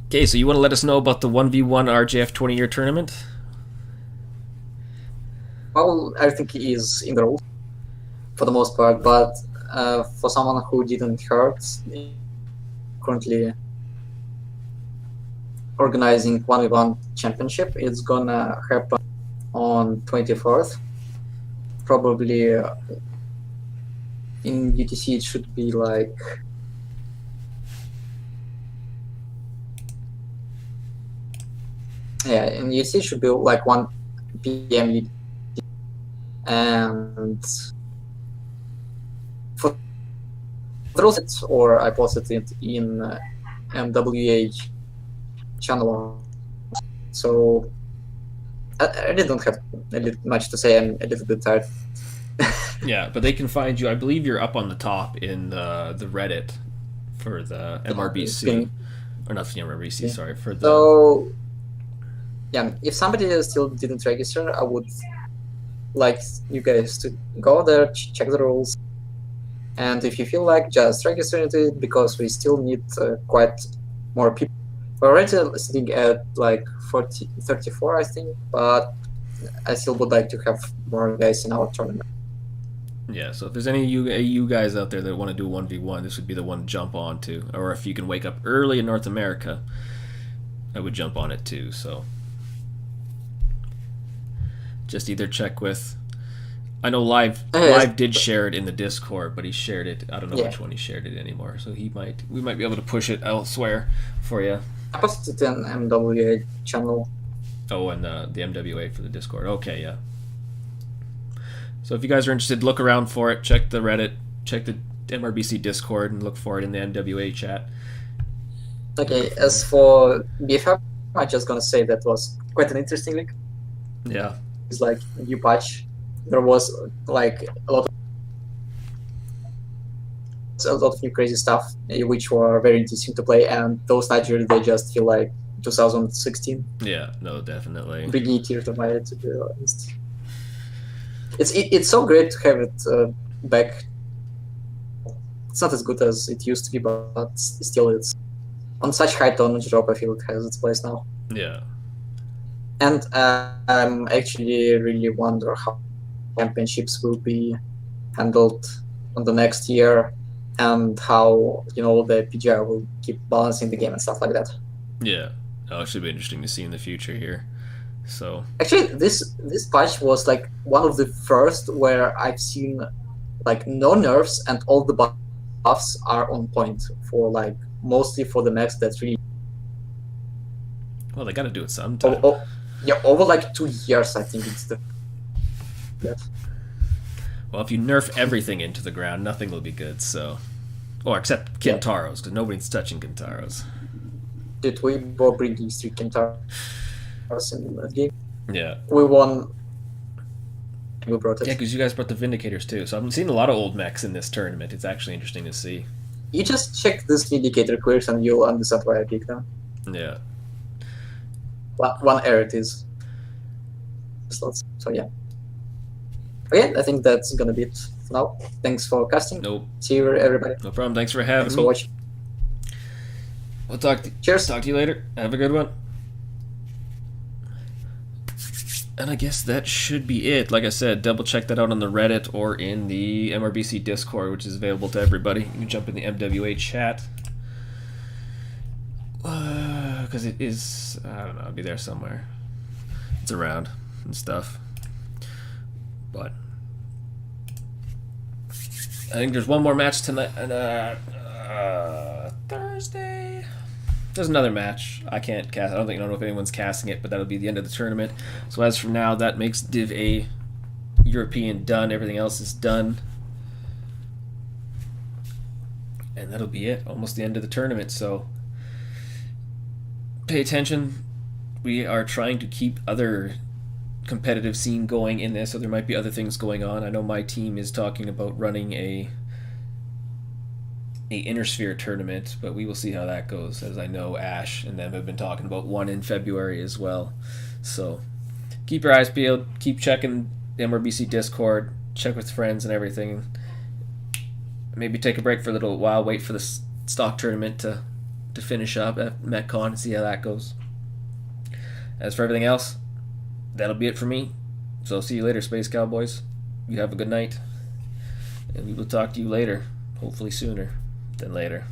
Okay, so you want to let us know about the 1v1 RJF 20-year tournament? Well, I think he is in the rules for the most part, but for someone who didn't hurt, currently organizing 1v1 championship, it's gonna happen on 24th. Probably in UTC it should be like in UTC it should be like 1 p.m. and for the rules, or I posted it in MWA channel, so I really don't have much to say. I'm a little bit tired. Yeah, but they can find you. I believe you're up on the top in the Reddit for the MRBC. Or not the MRBC, yeah. Sorry. For the... So, yeah, if somebody still didn't register, I would like you guys to go there, check the rules. And if you feel like, just register it, because we still need quite more people. We're already sitting at like 34, I think, but I still would like to have more guys in our tournament. Yeah, so if there's any of you guys out there that want to do 1v1, this would be the one to jump on to. Or if you can wake up early in North America, I would jump on it too. So just either check with I know Yeah, Live did share it in the Discord, but he shared it. I don't know Yeah. which one he shared it anymore. So we might be able to push it elsewhere for you. I posted it in MWA channel. Oh, and the MWA for the Discord. Okay, yeah. So if you guys are interested, look around for it. Check the Reddit, check the MRBC Discord, and look for it in the MWA chat. Okay, as for BFM, I'm just gonna say that was quite an interesting league. Yeah. It's like a new patch. There was like a lot of new crazy stuff, which were very interesting to play, and those naturally they just feel like 2016. Yeah, no, definitely. Bringing it here to my head, to be honest. It's so great to have it back. It's not as good as it used to be, but still it's on such high tonnage drop. I feel it has its place now. Yeah. And I'm actually really wonder how championships will be handled on the next year, and how the PGR will keep balancing the game and stuff like that. Yeah. Oh, it should be interesting to see in the future here. So Actually, this patch was like one of the first where I've seen like no nerfs and all the buffs are on point for like mostly for the max that's really well, they got to do it sometime. yeah, over like 2 years I think it's the Well, if you nerf everything into the ground, nothing will be good. So, except Kintaros, because nobody's touching Kintaros. Did we were bringing 3 Kentaurs in that game? Yeah. We won. We brought it. Yeah, because you guys brought the Vindicators too. So I'm seeing a lot of old mechs in this tournament. It's actually interesting to see. You just check this Vindicator queries and you'll understand why I picked them. Yeah. One error it is. So yeah. Okay, I think that's gonna be it for now. Thanks for casting. Nope. See you everybody. No problem. Thanks for having Thanks me. for watching. We'll talk to Cheers. Talk to you later. Have a good one. And I guess that should be it. Like I said, double check that out on the Reddit or in the MRBC Discord, which is available to everybody. You can jump in the MWA chat. Because it is, I don't know, it'll be there somewhere. It's around and stuff. But I think there's one more match tonight. Thursday. There's another match. I can't cast. I don't know if anyone's casting it, but that'll be the end of the tournament. So as from now, that makes Div A European done. Everything else is done, and that'll be it. Almost the end of the tournament. So pay attention. We are trying to keep other competitive scene going in this, so there might be other things going on. I know my team is talking about running a Innersphere tournament, but we will see how that goes, as I know Ash and them have been talking about one in February as well. So keep your eyes peeled, keep checking the MRBC Discord, check with friends and everything. Maybe take a break for a little while, wait for the stock tournament to finish up at MetCon and see how that goes. As for everything else, that'll be it for me. So I'll see you later, Space Cowboys. You have a good night, and we will talk to you later, hopefully sooner than later.